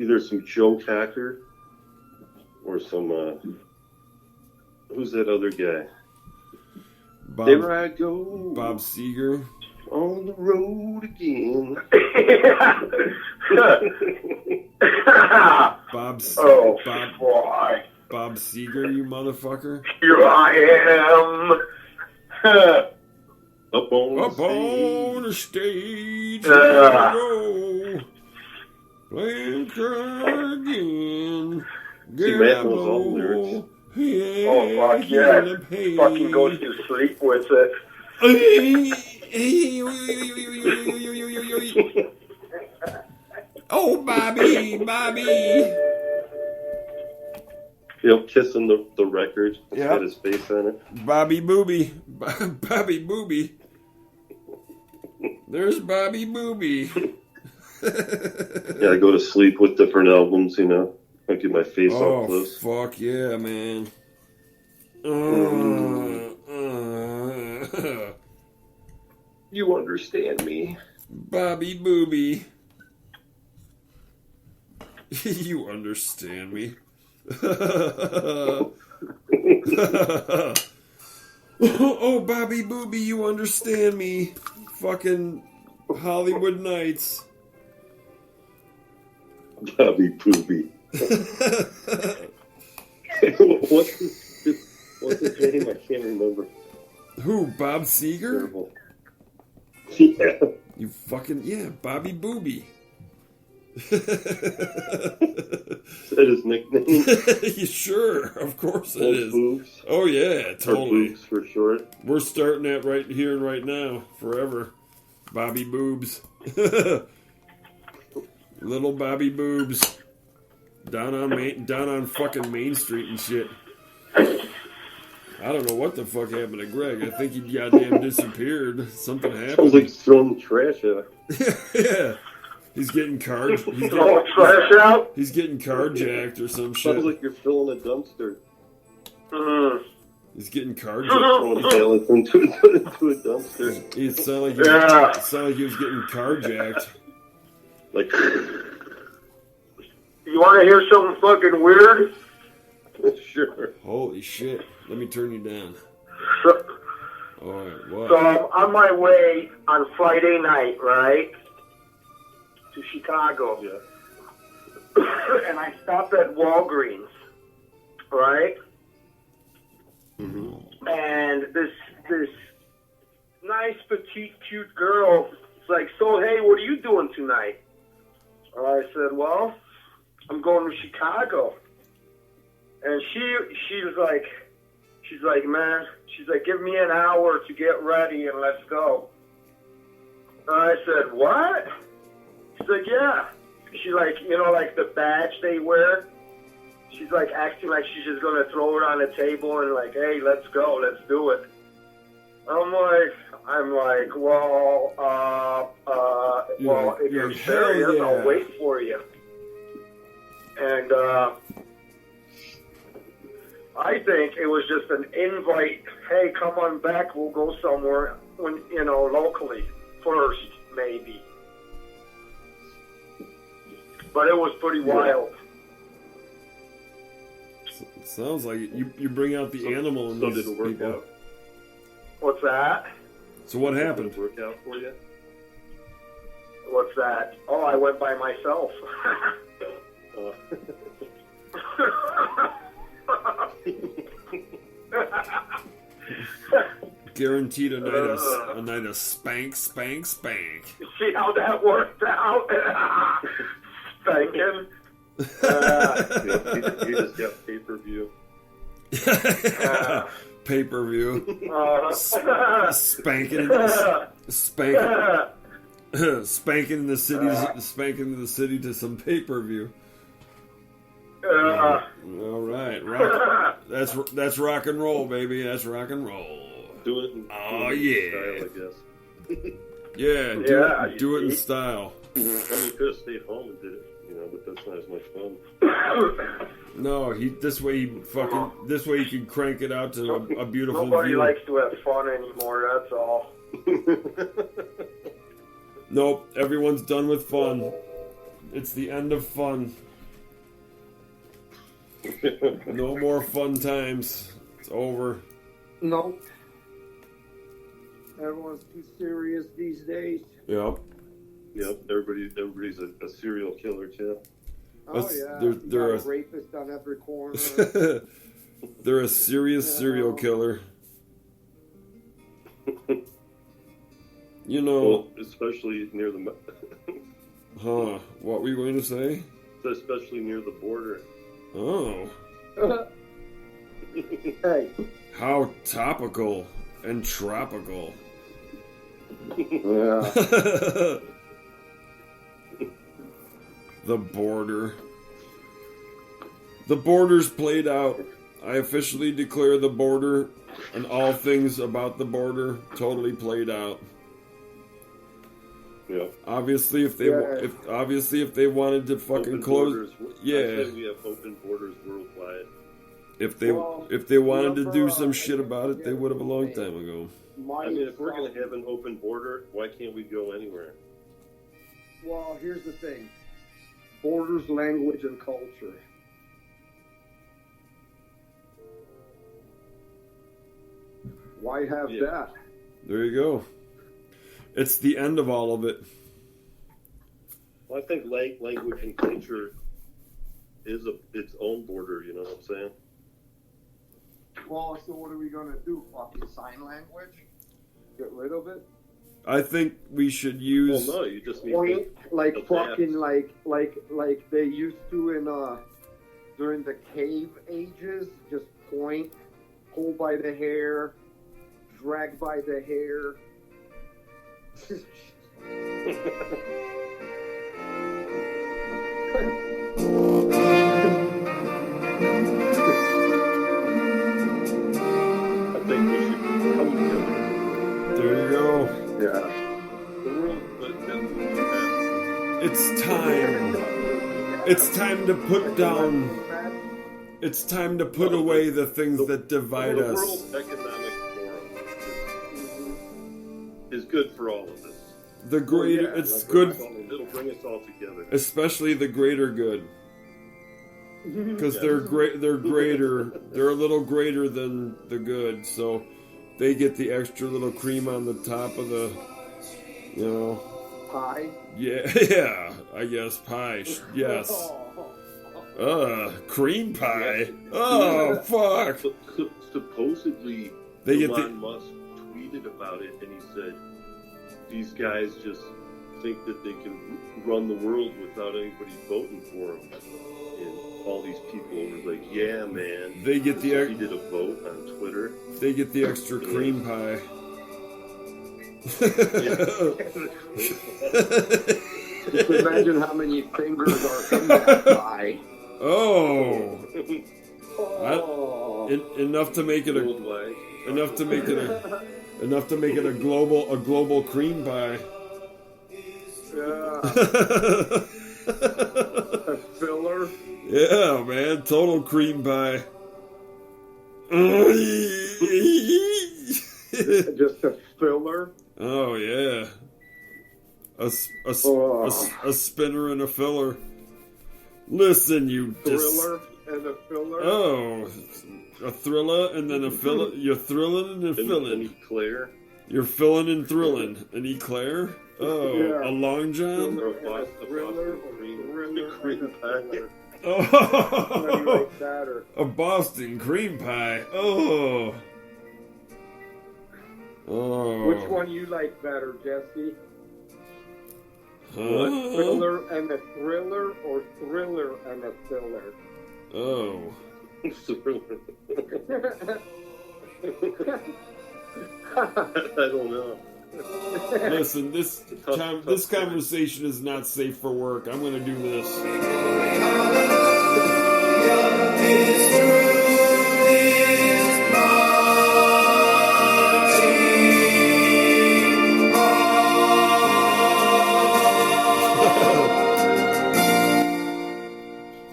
either some Joe Cocker or some, who's that other guy? There I go. Bob Seger. On the road again. Bob Seger, you motherfucker. Here I am. Up on the stage. Go. Playing car again. See, Matt knows all the lyrics. Yeah, Oh, fuck yeah. Fucking goes to sleep with it. Oh, Bobby. Kissing the record. It's got his face on it. Bobby Booby. There's Bobby Booby. Yeah, I go to sleep with different albums, you know. I get my face all close. Fuck yeah, man. You understand me. Bobby Booby. You understand me. Oh, Bobby Booby, you understand me. Fucking Hollywood Nights. Bobby Booby. What's his name? I can't remember. Who, Bob Seger? Terrible. Yeah. You fucking, Bobby Booby. Is that his nickname? Sure, of course it Old is. Boobs? Oh yeah, totally. Or Boobs for short. We're starting that right here and right now, forever. Bobby Boobs. Little Bobby Boobs. Down on fucking Main Street and shit. I don't know what the fuck happened to Greg. I think he goddamn disappeared. Something happened. Sounds like he's throwing the trash out. Yeah. He's getting trash out? He's getting carjacked or some shit. Sounds like you're filling a dumpster. He's getting carjacked. Throwing pallets into a dumpster. It sounded like he was getting carjacked. Like, you want to hear something fucking weird? sure. Holy shit. Let me turn you down. Alright, what? So I'm on my way on Friday night, right? To Chicago. Yeah. And I stopped at Walgreens, right? Mm-hmm. And this nice, petite, cute girl is like, so, hey, what are you doing tonight? I said, well, I'm going to Chicago. And she's like, man, give me an hour to get ready and let's go. And I said, what? She's like, yeah. She like, like the badge they wear. she's like acting like she's just gonna throw it on the table and like, hey, let's go, let's do it. I'm like, well, if you're serious, yeah. I'll wait for you. And I think it was just an invite. Hey, come on back. We'll go somewhere, locally first, maybe. But it was pretty wild. Sounds like you bring out the animal in So these did it work people. out? What's that? So what Did happened? it work out for you? What's that? Oh, I went by myself. Guaranteed a night of spank. See how that worked out? Spanking. You just got pay-per-view. Pay-per-view. Spanking in the city to some pay-per-view. All right, rock. That's rock and roll, baby. That's rock and roll. Do it in style, I guess. Yeah, do it in style. I mean, you could have stayed home and did it, but that's not as much fun. No, this way he can crank it out to a beautiful Nobody view. likes to have fun anymore, that's all. Nope, everyone's done with fun. It's the end of fun. No more fun times. It's over. Nope. Everyone's too serious these days. Yep. Yep, everybody's a serial killer, too. Oh, yeah. They're a rapist on every corner. They're a serious serial killer. Well, especially near the... Huh, what were you going to say? Especially near the border. Oh. Hey. How topical and tropical. Yeah. The border. The border's played out. I officially declare the border and all things about the border totally played out. Yeah. Obviously, if they wanted to fucking Open borders, borders, yeah. I say we have open borders worldwide. If they wanted to do some shit about it, they would have a long time ago. I mean, if we're going to have an open border, why can't we go anywhere? Well, here's the thing. Borders, language, and culture. Why have that? There you go. It's the end of all of it. Well, I think language and culture is its own border, you know what I'm saying? Well, so what are we going to do? Fucking sign language? Get rid of it? I think we should use... Well, no, you just need Point, like adapt. fucking, like they used to in, during the cave ages, just point, pull by the hair, drag by the hair. I think we should come together. There you go. Yeah. The world, but It's time. It's time to put down... It's time to put away the things that divide the us. World Economic Forum is good for all of us. The greater... it's good... It'll bring us all together. Especially the greater good. Because they're great. They're greater. They're a little greater than the good, so they get the extra little cream on the top of the, Pie? Yeah, I guess pie. Yes. Cream pie. Oh, fuck. Supposedly, They get Elon Musk tweeted about it, and he said, these guys just think that they can run the world without anybody voting for them. And all these people were like, yeah, man. They get the he did a vote on Twitter. They get the extra cream pie. Just imagine how many fingers are in that pie. Oh, Oh. enough to make it a Worldwide. enough to make it a global cream pie. Yeah. A filler. Yeah, man, total cream pie. Just a filler. Oh yeah, Oh. a spinner and a filler. Listen, you Thriller and a filler. Oh, a thriller and then a filler. You're thrilling and a And filling. Eclair. You're filling and thrilling. An eclair? Oh, Yeah. a long john? Or a And a thriller, cream pie. What do you Oh, like better? a Boston cream pie. Oh. Oh. Which one you like better, Jesse? Huh? Thriller and a thriller, or thriller and a filler? Oh. I don't know. Listen, this conversation is not safe for work. I'm gonna do this.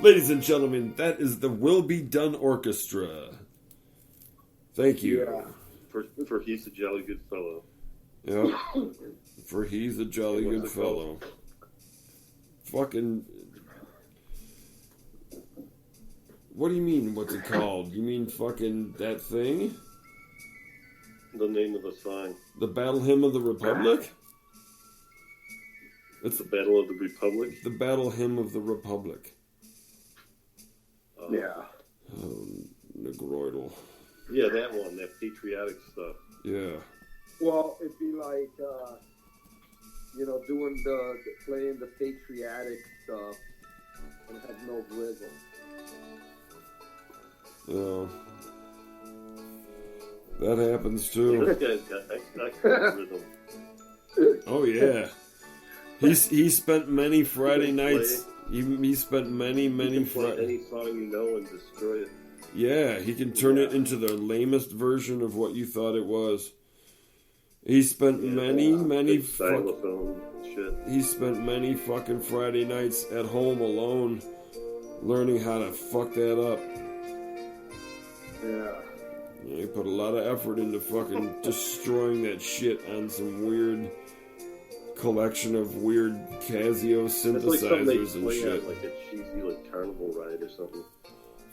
Ladies and gentlemen, that is the Will Be Done Orchestra. Thank you. Yeah. For he's a jolly good fellow. Yep. For he's a jolly good fellow. Fucking. What do you mean, what's it called? You mean fucking that thing? The name of the song. The Battle Hymn of the Republic? It's the Battle of the Republic. The Battle Hymn of the Republic. Yeah. Oh, Negroidal. Yeah, that one. That patriotic stuff. Yeah. Well, it'd be like, doing playing the patriotic stuff and have no rhythm. Yeah. That happens too. This guy's got rhythm. Oh yeah. He spent many Friday He can nights. He spent many You can play Friday. any song you know and destroy it. Yeah, he can turn it into the lamest version of what you thought it was. He spent many Big fuck, xylophone shit. he spent many fucking Friday nights at home alone learning how to fuck that up. Yeah. Yeah, he put a lot of effort into fucking destroying that shit on some weird collection of weird Casio It's like something they synthesizers and play shit. on like a cheesy carnival ride or something.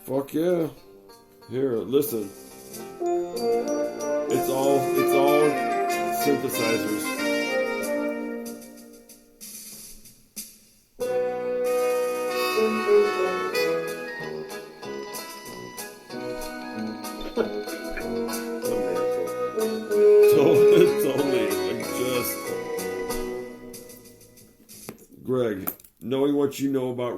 Fuck yeah. Here, listen. It's all synthesizers. Totally, like just Greg, knowing what you know about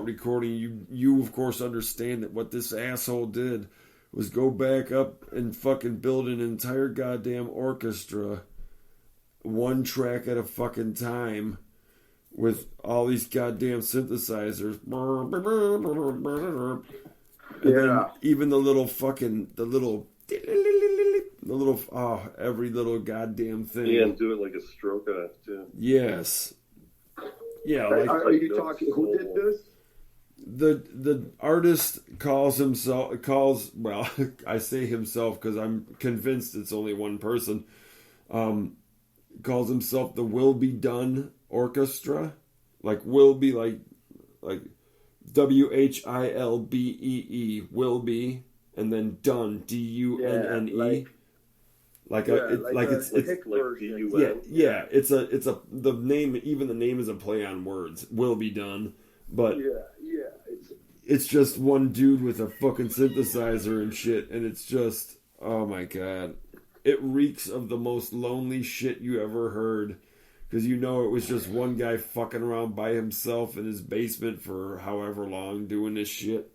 recording, you of course understand that what this asshole did was go back up and fucking build an entire goddamn orchestra, one track at a fucking time, with all these goddamn synthesizers. And then even the little every little goddamn thing. Yeah, and do it like a stroke off too. Yes. Yeah, like Are you talking? Who did this? the artist calls, well, I say himself because I'm convinced it's only one person. Calls himself the Will Be Done Orchestra, like will be like WHILBEE, will be, and then done, DUNNE. It's the name, even the name is a play on words. Will Be Done, but it's just one dude with a fucking synthesizer and shit, and it's just, oh my god, it reeks of the most lonely shit you ever heard, because it was just one guy fucking around by himself in his basement for however long doing this shit.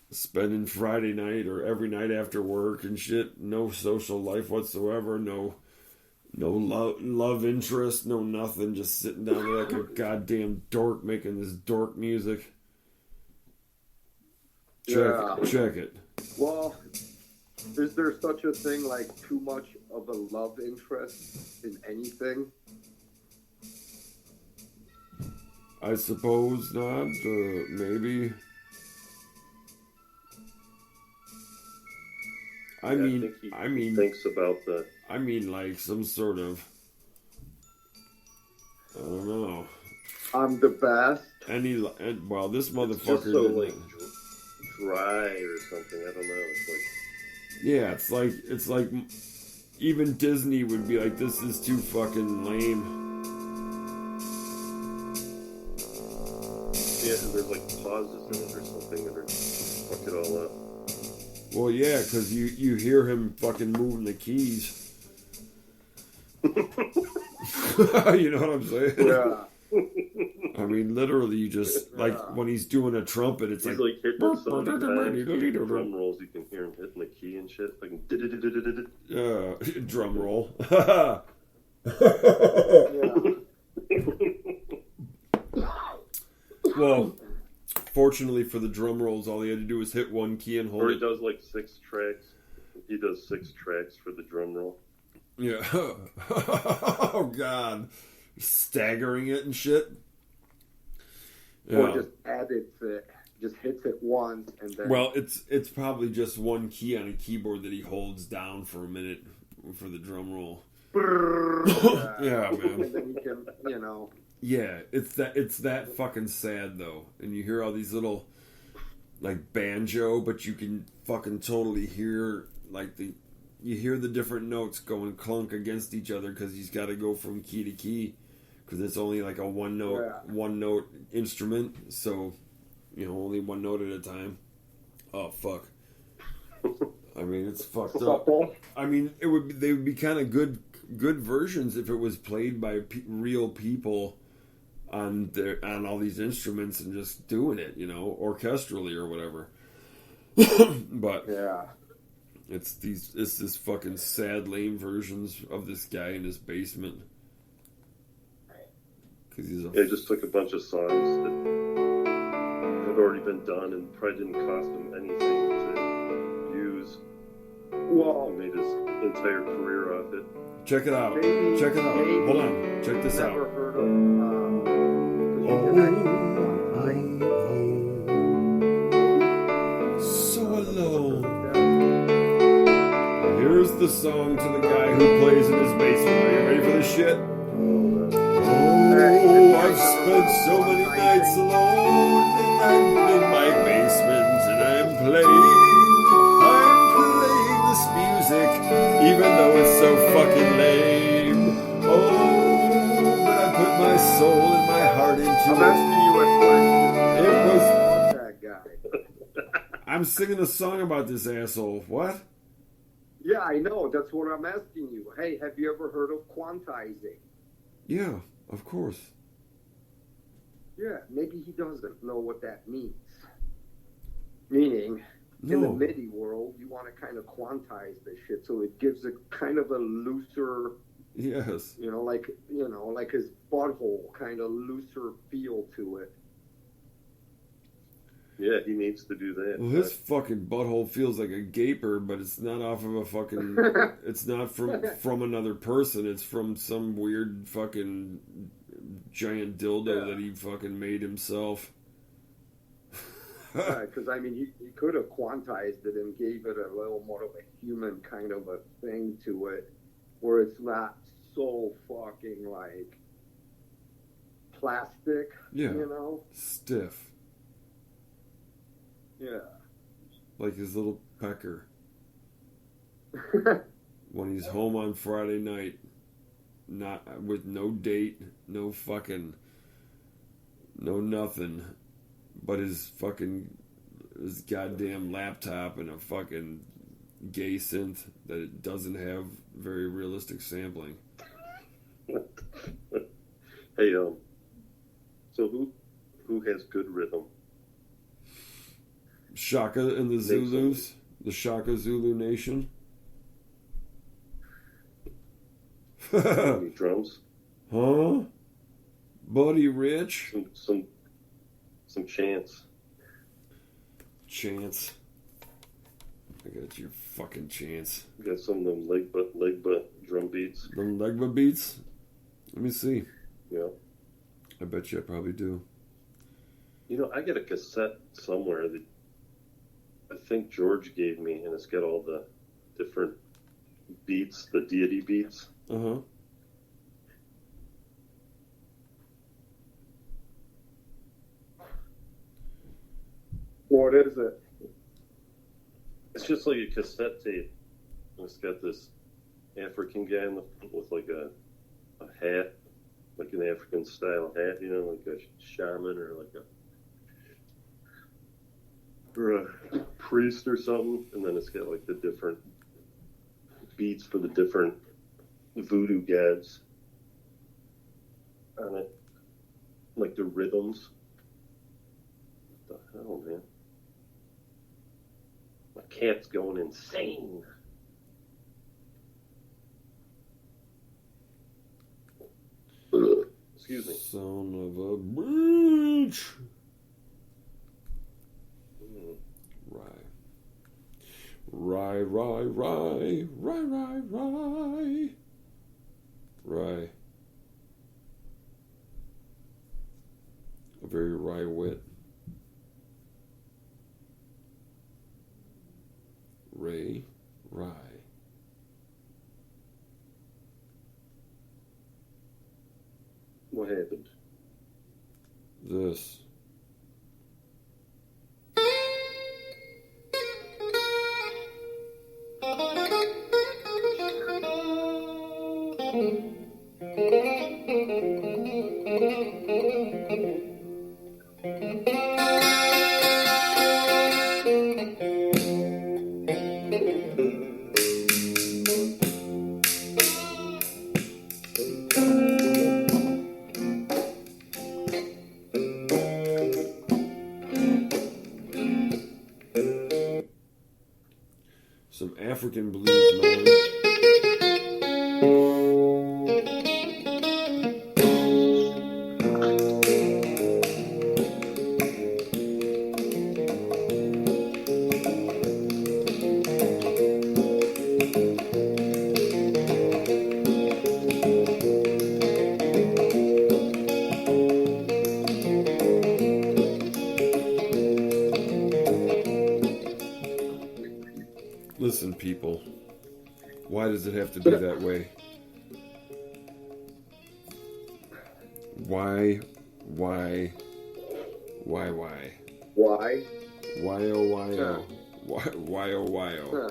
Spending Friday night or every night after work and shit. No social life whatsoever. No No love interest, no nothing. Just sitting down there like a goddamn dork making this dork music. Check it. Well, is there such a thing like too much of a love interest in anything? I suppose not. Maybe. I mean, he thinks about the. I mean, like some sort of. I don't know. I'm the best. Well, this motherfucker. It's just so like dry or something. I don't know. It's like. Yeah, it's like even Disney would be like, this is too fucking lame. Yeah, and there's like pauses in it or something that are fuck it all up. Well, yeah, because you hear him fucking moving the keys. You know what I'm saying? Yeah. I mean, literally, you just like when he's doing a trumpet, it's he's like hitting it so many times. Drum rolls, you can hear him hitting the key and shit. Like drum roll. Well, fortunately for the drum rolls, all he had to do was hit one key and hold or it. he does like 6 tracks. He does 6 tracks for the drum roll. Yeah. Oh God, staggering it and shit. Yeah. Or just edits it, just hits it once and then. Well, it's probably just one key on a keyboard that he holds down for a minute for the drum roll. Yeah, man. And then he can, you know. Yeah, it's that fucking sad though, and you hear all these little like banjo, but you can fucking totally hear like you hear the different notes going clunk against each other because he's got to go from key to key because it's only like a one note instrument, so you know only one note at a time. Oh fuck! I mean it's fucked up. I mean they would be kind of good versions if it was played by real people on all these instruments and just doing it, you know, orchestrally or whatever. But yeah. It's this fucking sad, lame versions of this guy in his basement. Cause he just took a bunch of songs that had already been done and probably didn't cost him anything to use. Well, he made his entire career off it. Check it out. Check it out. Hold on. Check this out. Never heard of. So alone. Here's the song to the guy who plays in his basement. Are you ready for this shit? Oh, I've spent so many nights alone in my basement, and I'm playing this music, even though it's so fucking lame. Oh, but I put my soul and my heart into I'm asking you a question. It was that guy. I'm singing a song about this asshole. What? Yeah, I know. That's what I'm asking you. Hey, have you ever heard of quantizing? Yeah, of course. Yeah, maybe he doesn't know what that means. Meaning, in the MIDI world, you want to kind of quantize this shit so it gives a kind of a looser, yes, like his butthole, kind of looser feel to it. Yeah, he needs to do that. Well, his fucking butthole feels like a gaper, but it's not off of a fucking. It's not from another person. It's from some weird fucking giant dildo that he fucking made himself. Because I mean, he could have quantized it and gave it a little more of a human kind of a thing to it, where it's not so fucking like plastic. Yeah, stiff. Yeah. Like his little pecker. When he's home on Friday night, not with no date, no nothing, but his goddamn laptop and a fucking gay synth that it doesn't have very realistic sampling. Hey, so who has good rhythm? Shaka and the Zulus, the Shaka Zulu Nation. Any drums? Huh? Buddy Rich? Some chants. Chance. I got your fucking chance. You got some of them leg butt drum beats. Them Legba beats? Let me see. Yeah. I bet you I probably do. You know, I got a cassette somewhere that I think George gave me, and it's got all the different beats, the deity beats. Uh-huh. What is it? It's just like a cassette tape. And it's got this African guy in the front with like a hat, like an African style hat, you know, like a shaman or a priest or something. And then it's got like the different beats for the different voodoo gods on it, like the rhythms. What the hell, man? My cat's going insane. Excuse me. Son of a bitch. Rye. Rye. A very wry wit. Rye. What happened? This. Some African blues, man. Listen, people. Why does it have to be that way? Why? Why? Why oh why oh? Why oh why oh?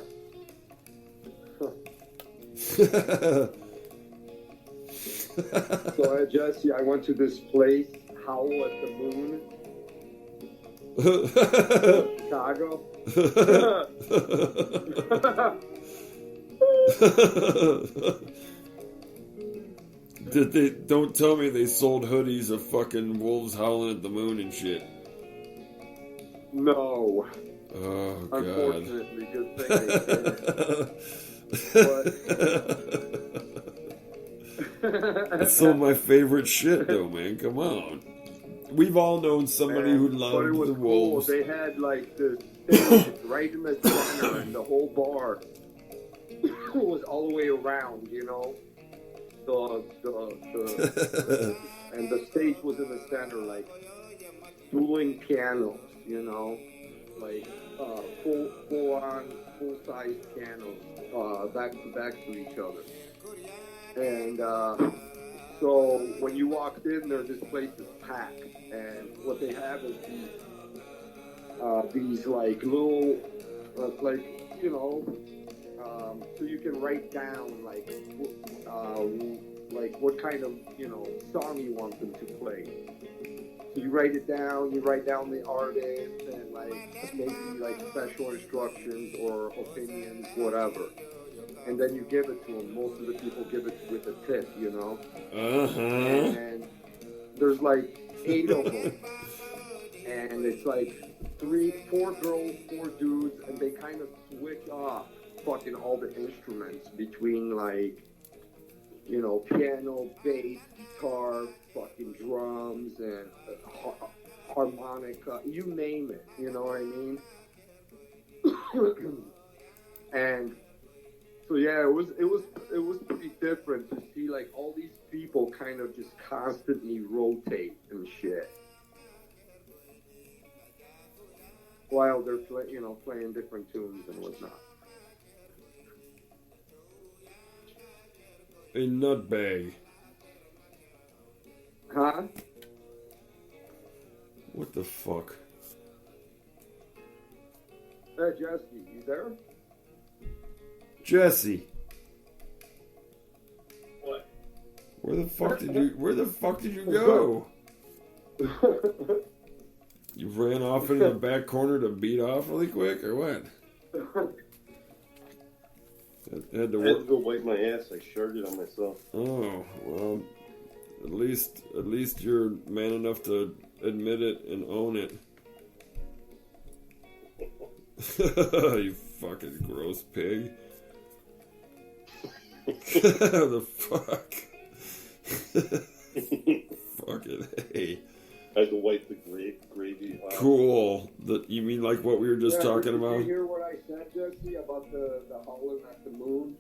So, Jesse, I went to this place, Howl at the Moon, Chicago. Did they? Don't tell me they sold hoodies of fucking wolves howling at the moon and shit. No. Oh god. Unfortunately, good thing they didn't. That's some of my favorite shit, though, man. Come on. We've all known somebody who loved the wolves. They had like the stage right in the center, and the whole bar was all the way around. You know, and the stage was in the center, like dueling pianos. You know, like full size pianos, back to back to each other, and. So when you walked in there, this place is packed, and what they have is these like little, like, you know, so you can write down like what kind of, you know, song you want them to play. So you write it down. You write down the artist and like maybe like special instructions or opinions, whatever. And then you give it to them. Most of the people give it with a tip, you know. And there's like 8 of them, and it's like 4 girls, 4 dudes, and they kind of switch off fucking all the instruments between like you know, piano, bass, guitar, fucking drums, and harmonica, you name it, you know what I mean? And so yeah, it was pretty different to see like all these people kind of just constantly rotate and shit while they're playing different tunes and whatnot. A nutbag. Huh? What the fuck? Hey Jesse, you there? Jesse. What? Where the fuck did you go? You ran off into the back corner to beat off really quick, or what? Had to I had work. to go wipe my ass. I sharded on myself. Oh well, at least you're man enough to admit it and own it. You fucking gross pig. The fuck? Fucking hey. I had to wipe the gravy off. Cool. You mean like what we were just talking Did about? you hear what I said, Jesse, about the howling at the moon?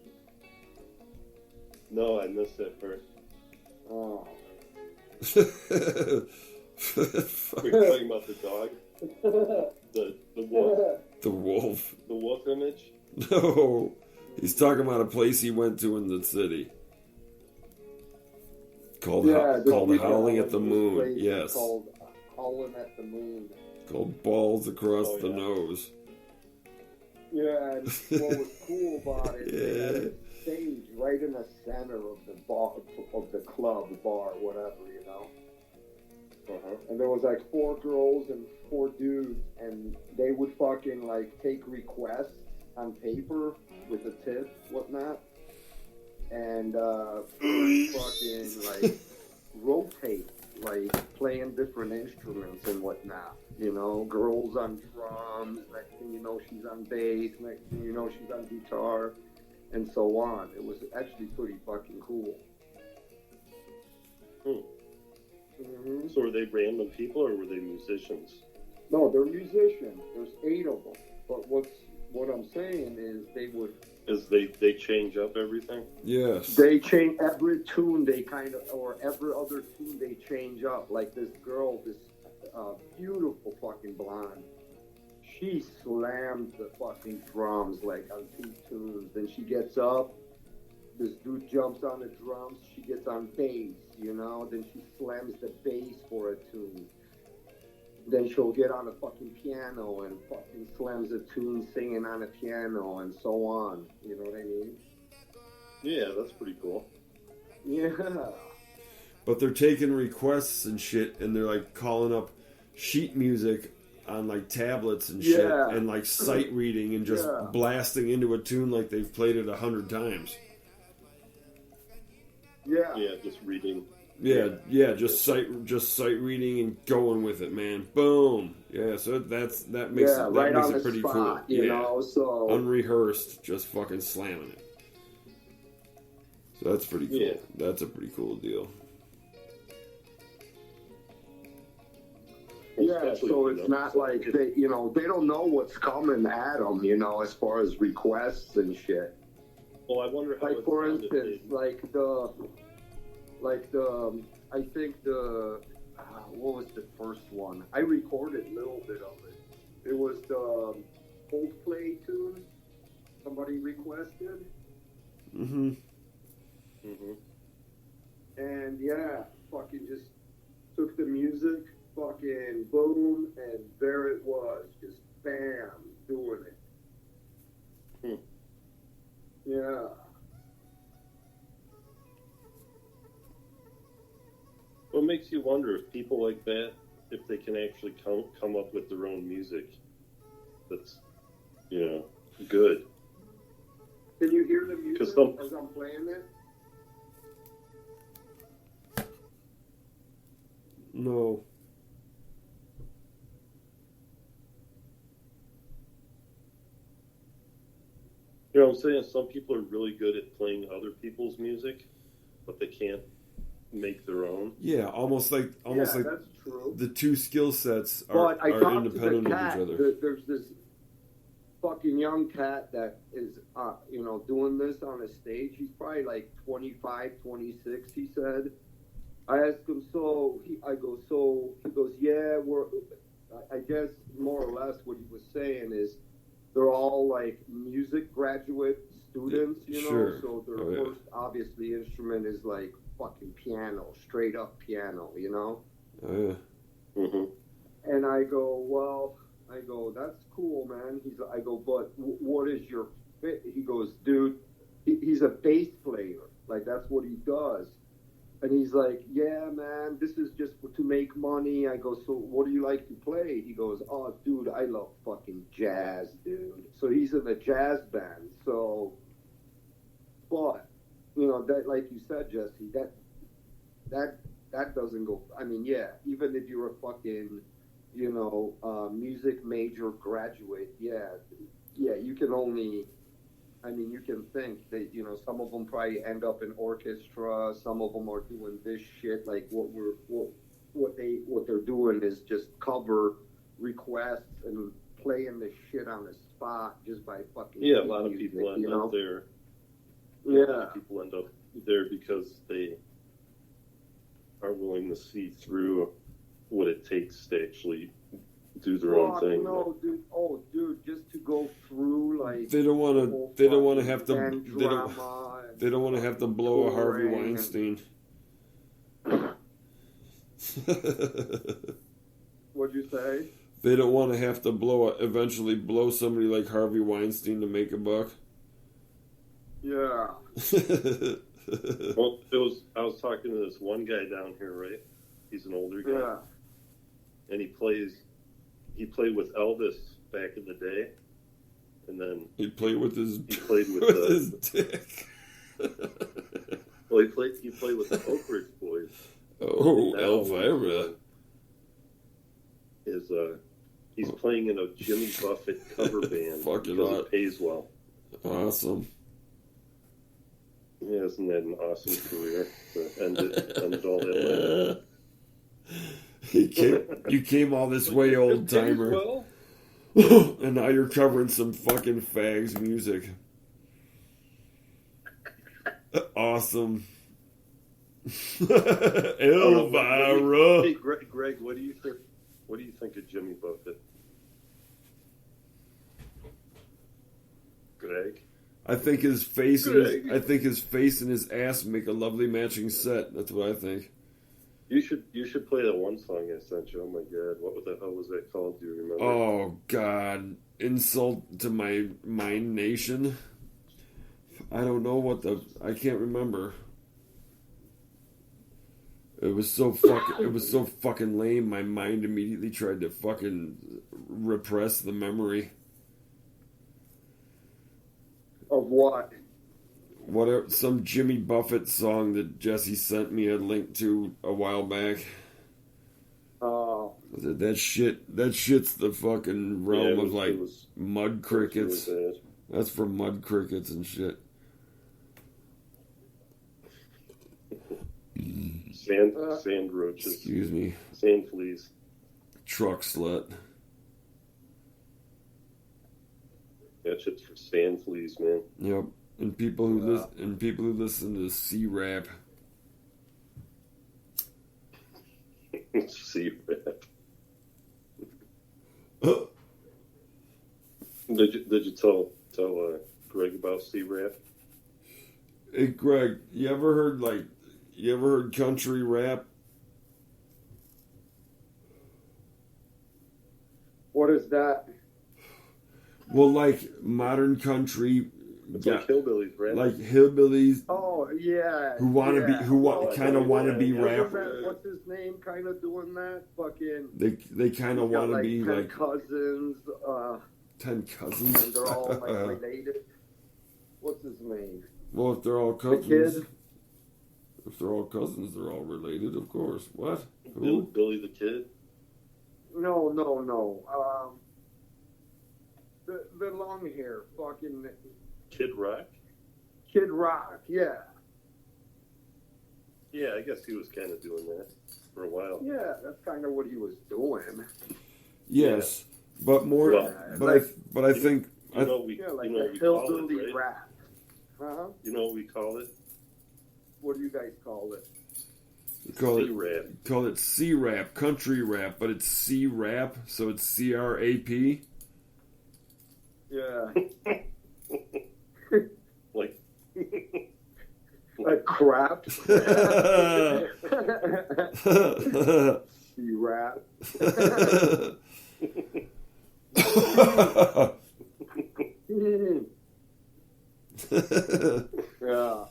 No, I missed that part. Oh. We're talking about the dog? The wolf? The wolf. The wolf image? No. He's talking about a place he went to in the city. Called Howling at the Moon. Yes. Called Howling at the Moon. Called Balls Across the yeah. Nose. Yeah, and what was cool about it, they had Yeah. a stage right in the center of the bar, of the club, bar, whatever, you know. And there was like 4 girls and 4 dudes, and they would fucking like take requests on paper with a tip, whatnot, and fucking like rotate, like playing different instruments and whatnot. You know, girls on drums, next thing you know she's on bass, next thing you know she's on guitar, and so on. It was actually pretty fucking cool. Mm-hmm. So were they random people or were they musicians? No, they're musicians. There's 8 of them. But what I'm saying is they would... Is they change up everything? Yes. They change every tune they kind of... Or every other tune they change up. Like this girl, this beautiful fucking blonde. She slammed the fucking drums like on 2 tunes. Then she gets up. This dude jumps on the drums. She gets on bass, you know. Then she slams the bass for a tune. Then she'll get on a fucking piano and fucking slams a tune singing on a piano and so on. You know what I mean? Yeah, that's pretty cool. Yeah. But they're taking requests and shit, and they're like calling up sheet music on like tablets and shit, Yeah. and like sight reading and just Yeah. blasting into a tune like they've played it 100 times. Yeah. Yeah, just reading. Yeah, just sight reading and going with it, man. Boom. Yeah, so that makes Yeah, it, right makes on it the pretty spot, cool. you Yeah, know, so... unrehearsed, just fucking slamming it. So that's pretty cool. Yeah. That's a pretty cool deal. Yeah, Especially, so you it's know, not like they, you know, they don't know what's coming at them, you know, as far as requests and shit. Well, I wonder how Like it for sounded instance, big. I think what was the first one? I recorded a little bit of it. It was the Coldplay tune somebody requested, Mm-hmm. Mm-hmm. and yeah, fucking just took the music, fucking boom, and there it was, just bam, doing it. Hmm. Yeah. What makes you wonder if people like that, if they can actually come up with their own music that's, you know, good. Can you hear the music 'Cause some- as I'm playing it? No. You know what I'm saying? Some people are really good at playing other people's music. but they can't make their own. Yeah, almost like that's true. the two skill sets are, But I are talked independent to the of cat. each other. There's this fucking young cat that is, doing this on a stage. He's probably like 25, 26, he said. I asked him, he goes, yeah, I guess more or less what he was saying is they're all like music graduate students, Sure. so their first, obviously, instrument is like fucking piano, straight up piano, Oh, yeah. Mm-hmm. And I go, that's cool, man. I go, but what is your fit? He goes, dude, he's a bass player. Like, that's what he does. And he's like, yeah, man, this is just to make money. I go, so what do you like to play? He goes, oh, dude, I love fucking jazz, dude. So he's in a jazz band. So, but, that, like you said, Jesse, that doesn't go. I mean, yeah, even if you're a fucking, music major graduate, yeah, you can only. I mean, you can think that some of them probably end up in orchestra. Some of them are doing this shit. Like what they're doing is just cover requests and playing the shit on the spot just by fucking. Yeah, a lot of people end up there. Yeah, a lot of people end up there because they are willing to see through what it takes to actually do their own thing. No, dude. Oh, dude, just to go through like They don't want to. They don't want to have to. They don't want to have to blow a Harvey Weinstein. What'd you say? They don't want to have to eventually blow somebody like Harvey Weinstein to make a buck. Yeah. Well, I was talking to this one guy down here, right? He's an older guy. Yeah. And he played with Elvis back in the day. And then he played with his his dick. Well, he played with the Oak Ridge Boys. Oh, Elvira. He's playing in a Jimmy Buffett cover band because it pays well. Awesome. Yeah, isn't that an awesome career to end it all that way? You came all this way, old timer, well. and now you're covering some fucking fags music. Awesome. Elvira. Hey, Greg, what do you think? What do you think of Jimmy Buffett? Greg. I think his face and his ass make a lovely matching set. That's what I think. You should play that one song I sent you. Oh my god, what the hell was that called? Do you remember? Oh god, insult to my nation. I don't know I can't remember. It was so fucking lame. My mind immediately tried to fucking repress the memory. Of what? Whatever, some Jimmy Buffett song that Jesse sent me a link to a while back. That shit's the fucking realm of like mud crickets. Really That's for mud crickets and shit. Sand roaches. Excuse me. Sand fleas. Truck slut. That shit's for sand fleas, man. Yep. And people who listen to C-rap. C-rap. Did you tell Greg about C-rap? Hey Greg, you ever heard country rap? What is that? Well, like modern country. It's like hillbillies, right? Like hillbillies. Oh yeah. Who want to be? Who kind of want to be rappers? What's his name? Kind of doing that. Fucking. They kind of want to be 10 like cousins. 10 cousins. And they're all like related. What's his name? Well, if they're all cousins. The kid. If they're all cousins, they're all related, of course. What? Billy the Kid? No. The long hair, fucking Kid Rock? Kid Rock, yeah. Yeah, I guess he was kind of doing that for a while. Yeah, that's kind of what he was doing. Yes, but more. Well, But I think. You know, we Yeah, like you know a we call hillbilly it, right? rap. Uh-huh. You know what we call it? What do you guys call it? Call it C-rap. Call it C-rap, country rap, but it's C-rap, so it's C-R-A-P. Yeah. Like, Like crap. C-rap. Yeah.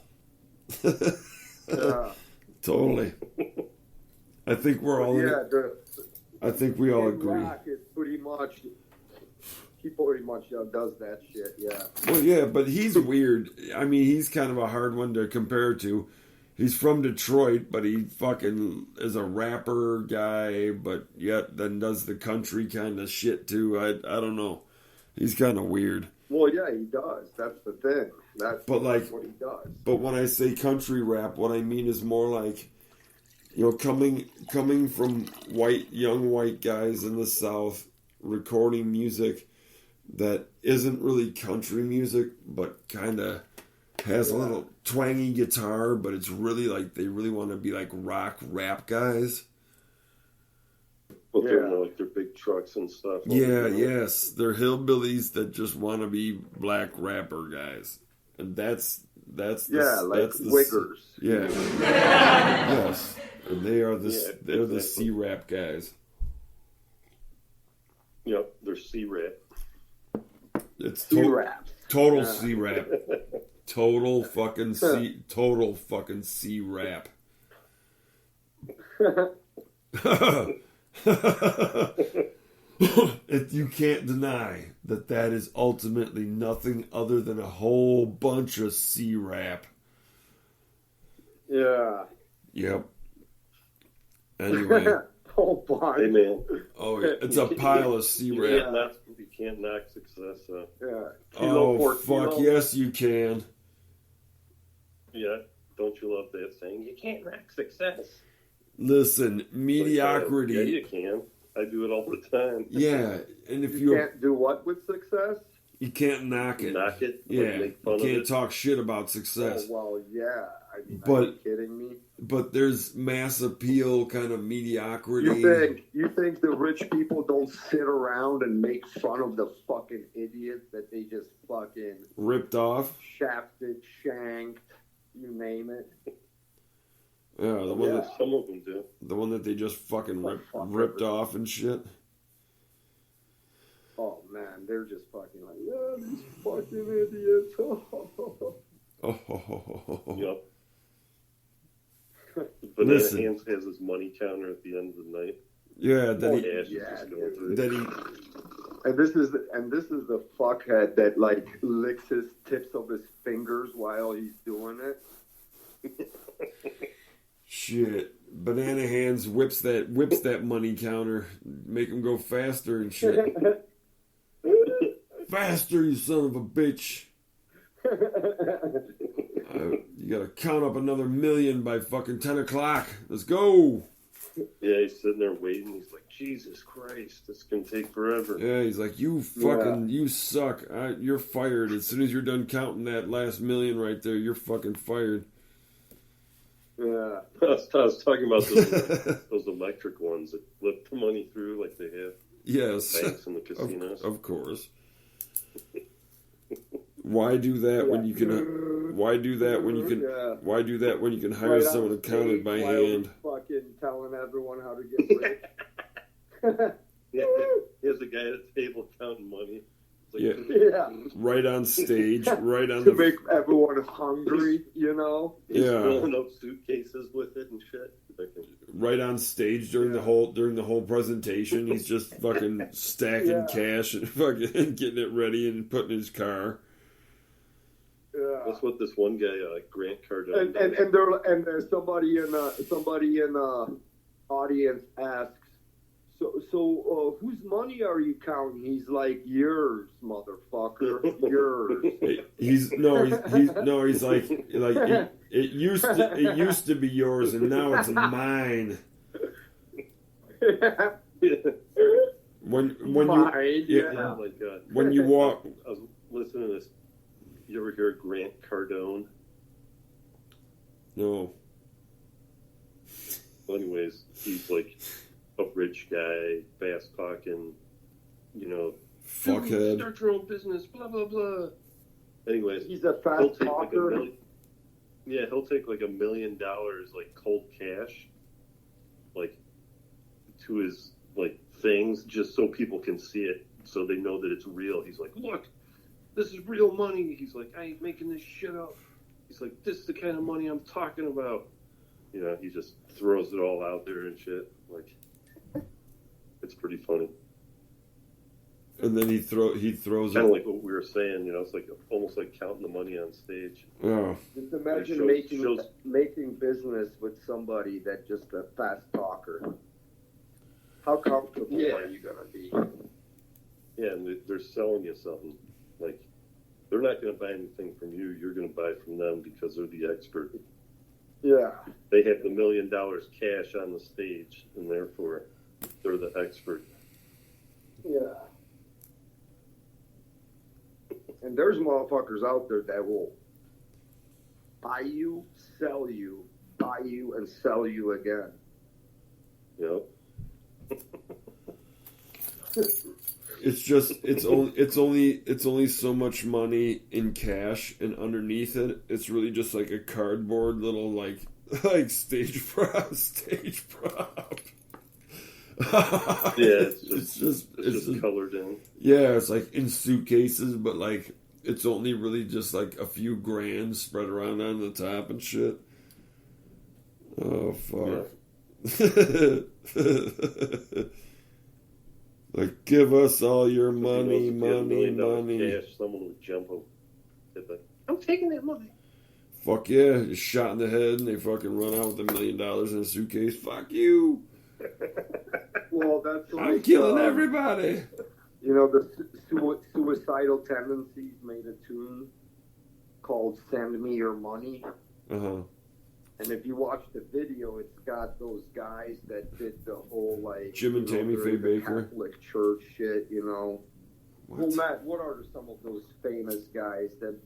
Yeah. Totally. I think we're all in Yeah, it. I think we all Kid agree. Rock is pretty much, he pretty much does that shit, yeah. Well, yeah, but he's weird. I mean, he's kind of a hard one to compare to. He's from Detroit, but he fucking is a rapper guy, but yet then does the country kind of shit too. I don't know. He's kind of weird. Well, yeah, he does. That's the thing. That's what he does. But when I say country rap, what I mean is more like, coming from young white guys in the South recording music that isn't really country music, but kind of has a little twangy guitar, but it's really like they really want to be like rock rap guys. but they're like their big trucks and stuff. Yeah, yes, they're hillbillies that just want to be black rapper guys, and that's like Wiggers. Yeah, yes, and they're exactly. the C-rap guys. Yep, they're C-rap. It's C-rap. total C-rap. Total fucking C-rap. You can't deny that is ultimately nothing other than a whole bunch of C-rap. Yeah. Yep. Anyway. Whole bunch. Hey, man. Oh, yeah. It's a pile of C-rap. You can't knock success up. Yeah. Oh, fuck, yes you can. Yeah, don't you love that saying? You can't knock success. Listen, mediocrity. Yeah, you can. I do it all the time. Yeah, and if you can't do what with success? You can't knock it. Knock it? Yeah, make fun you can't of it? talk shit about success. Oh, well, yeah. I mean, But- are you kidding me? But there's mass appeal, kind of mediocrity. You think the rich people don't sit around and make fun of the fucking idiots that they just fucking Ripped off? shafted, shanked, you name it? Yeah, the one that Some of them do. the one that they just fucking Oh, fuck ripped everything. off and shit. Oh man, they're just fucking like, yeah, these fucking idiots. Oh, Yep. Banana Listen. Hands has his money counter at the end of the night. yeah, that he, Cash is yeah, just going through. that he, And this is the fuckhead that like licks his tips of his fingers while he's doing it. shit. Banana Hands whips that money counter, make him go faster and shit. Faster, you son of a bitch! You gotta count up another million by fucking 10 o'clock. Let's go! Yeah, he's sitting there waiting. He's like, Jesus Christ, this can take forever. Yeah, he's like, you suck. You're fired. As soon as you're done counting that last million right there, you're fucking fired. Yeah. I was talking about those electric ones that flip the money through like they have Yes. banks in the casinos. Of course. Why do that when you can? Why do that when you can? Yeah. Why do that when you can hire Right someone to on count it stage by while hand? he's fucking telling everyone how to get rich. Here's a guy at a table counting money. It's like, Yeah. Right on stage, right on To the. make everyone hungry, you know? He's Yeah. filling up suitcases with it and shit. Right on stage during the whole presentation. He's just fucking stacking cash and fucking getting it ready and putting in his car. Yeah. That's what this one guy, Grant Cardone, does. And there's somebody in the audience asks, So, whose money are you counting? He's like, yours, motherfucker, yours. He's like it used to be yours and now it's mine. When Mine, you yeah. Oh my god! when you walk, I was listening to this. You ever hear Grant Cardone? no, Well, anyways, he's like a rich guy, fast talking, you know, fuckhead. start your own business, blah blah blah. Anyways, He's a he'll fast take talker. he'll take like $1 million like cold cash, like to his like things, just so people can see it, so they know that it's real. He's like, look, this is real money. He's like, I ain't making this shit up. He's like, this is the kind of money I'm talking about. You know, he just throws it all out there and shit. Like, it's pretty funny. And then he throws Kind of it. like what we were saying, you know, it's like almost like counting the money on stage. Oh, Just imagine making business with somebody that's just a fast talker. How comfortable are you gonna be? Yeah, and they're selling you something. Like, they're not going to buy anything from you. You're going to buy from them because they're the expert. Yeah. They have the $1 million cash on the stage, and therefore they're the expert. Yeah. And there's motherfuckers out there that will buy you, sell you, buy you, and sell you again. You know? it's only so much money in cash, and underneath it, it's really just like a cardboard little like stage prop. Yeah, it's just colored in. Yeah, it's like in suitcases, but like it's only really just like a few grand spread around on the top and shit. Oh fuck. Yeah. Like, give us all your money. Cash, someone would jump him. Like, I'm taking that money. Fuck yeah, just shot in the head and they fucking run out with $1 million in a suitcase. Fuck you. Well, that's like, I'm killing everybody. You know, the Suicidal Tendencies made a tune called "Send Me Your Money." Uh-huh. And if you watch the video, it's got those guys that did the whole like Jim and Tammy Faye Baker, Catholic Church shit. You know, what? Well, Matt, what are some of those famous guys that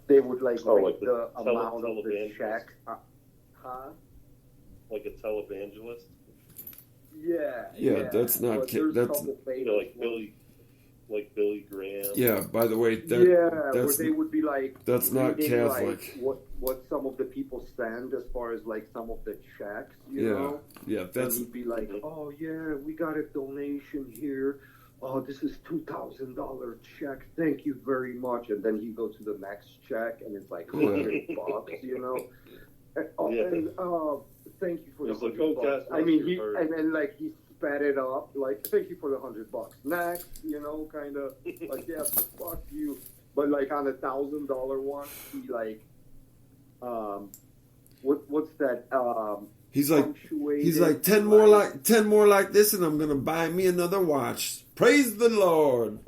they would like the amount of the check? Huh? Like a televangelist? Yeah, that's not that's like Billy Graham. Yeah, by the way, where they would be like, that's not Catholic. Like, what some of the people send as far as like some of the checks, you know? Yeah, that's. And he'd be like, oh yeah, we got a donation here. Oh, this is $2,000 check. Thank you very much. And then he goes to the next check, and it's like $100, you know. Thank you for the $100. I mean, he sped it up, like, thank you for the $100. Next, you know, kind of like, yeah, fuck you. But like on a $1,000 one, he like, what's that? He's like 10 more like this, and I'm gonna buy me another watch. Praise the Lord.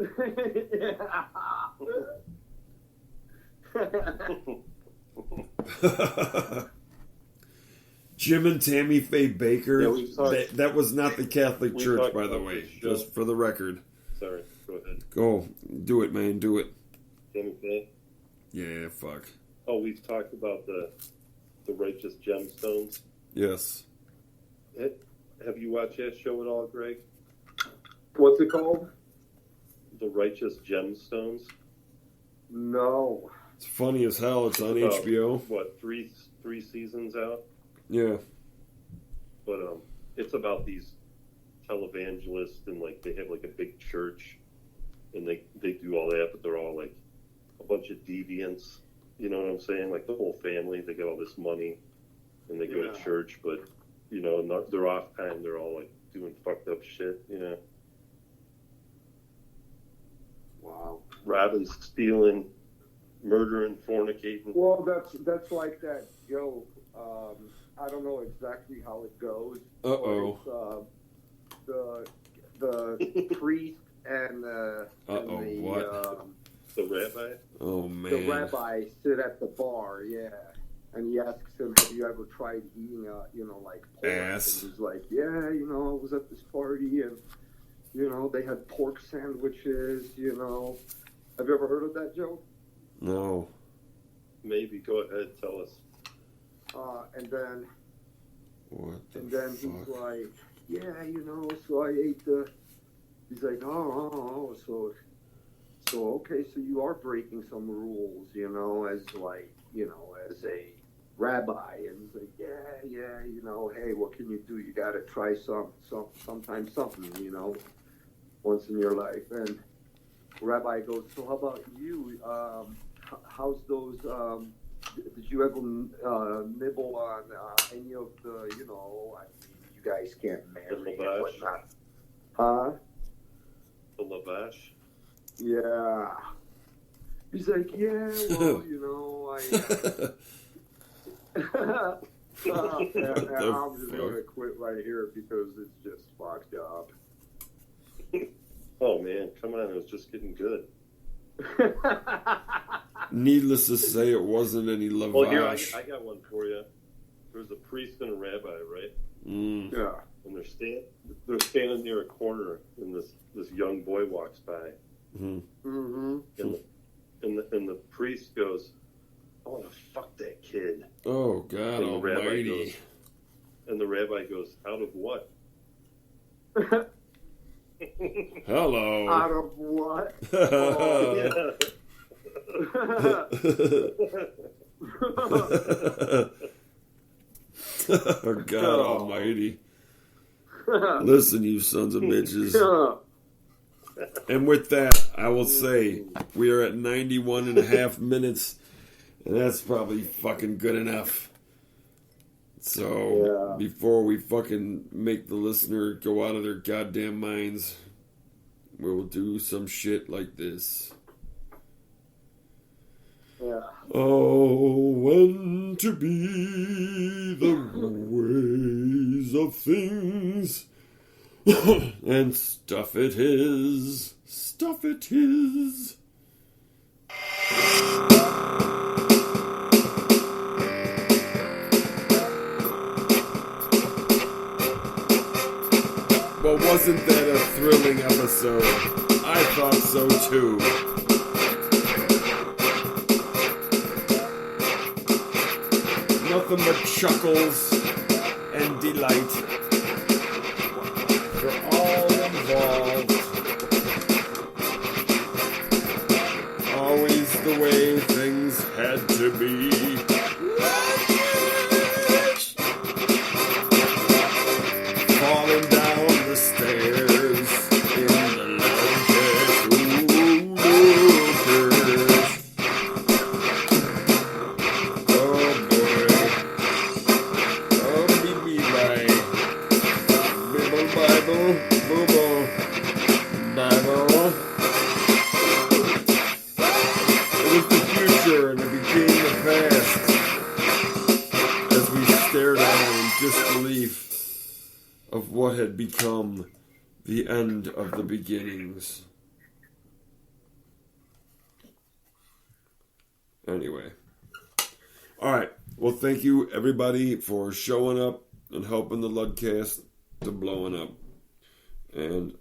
Jim and Tammy Faye Baker. Yeah, that was not the Catholic Church, by the way, just for the record. Sorry, go ahead. Go, do it, man, do it. Tammy Faye? Yeah, fuck. Oh, we've talked about the Righteous Gemstones. Yes. Have you watched that show at all, Greg? What's it called? The Righteous Gemstones. No. It's funny as hell. It's on HBO. What, three seasons out? Yeah. But it's about these televangelists, and like they have like a big church, and they do all that, but they're all like a bunch of deviants. You know what I'm saying? Like the whole family, they get all this money, and they go to church, but you know, they're off time. They're all like doing fucked up shit. You know. Wow. Robbing, stealing, murdering, fornicating. Well, that's like that joke. I don't know exactly how it goes. Uh-oh. The priest and the what? The rabbi? Oh, man. the rabbi sit at the bar, yeah, and he asks him, "Have you ever tried eating like pork?" Ass. And he's like, "Yeah, I was at this party and they had pork sandwiches. Have you ever heard of that joke?" No. Maybe. Go ahead. Tell us. And then What the And then fuck? he's like, "Yeah, so I ate the." He's like, "Oh, so okay, so you are breaking some rules, as a rabbi." And he's like, "Yeah, hey, what can you do? You got to try sometimes something, once in your life." And Rabbi goes, "So how about you? How's those? Did you ever nibble on any of the, you guys can't marry and whatnot?" Huh? The lavash? Yeah. He's like, "Yeah, well, I." I'm just going to quit right here because it's just fucked up. Oh, man. Come on. It was just getting good. Needless to say, it wasn't any lavash. Well, here, I got one for you. There's a priest and a rabbi, right? Yeah. And they're standing near a corner, and this young boy walks by. Mm-hmm. And the priest goes, "I want to fuck that kid." Oh, God and almighty. The rabbi goes, "Out of what?" Hello. Out of what? Oh, God almighty. Listen, you sons of bitches. And with that, I will say we are at 91 and a half minutes, and that's probably fucking good enough. So, before we fucking make the listener go out of their goddamn minds, we'll do some shit like this. Yeah. Oh, when to be the ways of things, and stuff it is, stuff it is. Well, wasn't that a thrilling episode? I thought so too. Nothing but chuckles and delight for all involved. Always the way things had to be. Falling down the stairs in the lounge. Ooh, lookers. Oh boy. Oh, me, right. Bible, Bible. It was the future and it became the past as we stared at in disbelief of what had become the end of the beginnings. Anyway. Alright. Well, thank you, everybody, for showing up and helping the Ludcast to blowing up. And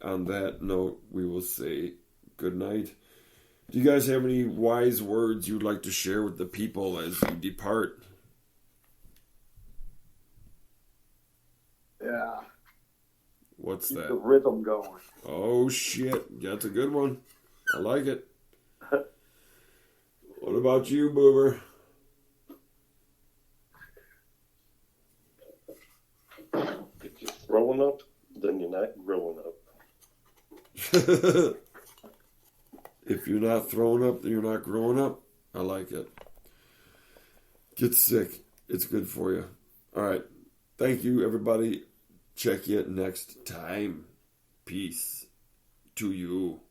on that note, we will say good night. Do you guys have any wise words you'd like to share with the people as you depart? Yeah. What's Keep that? the rhythm going. Oh, shit. That's a good one. I like it. What about you, Boober? If you're throwing up, then you're not growing up. If you're not throwing up, then you're not growing up. I like it. Get sick. It's good for you. All right. Thank you, everybody. Check you next time. Peace to you.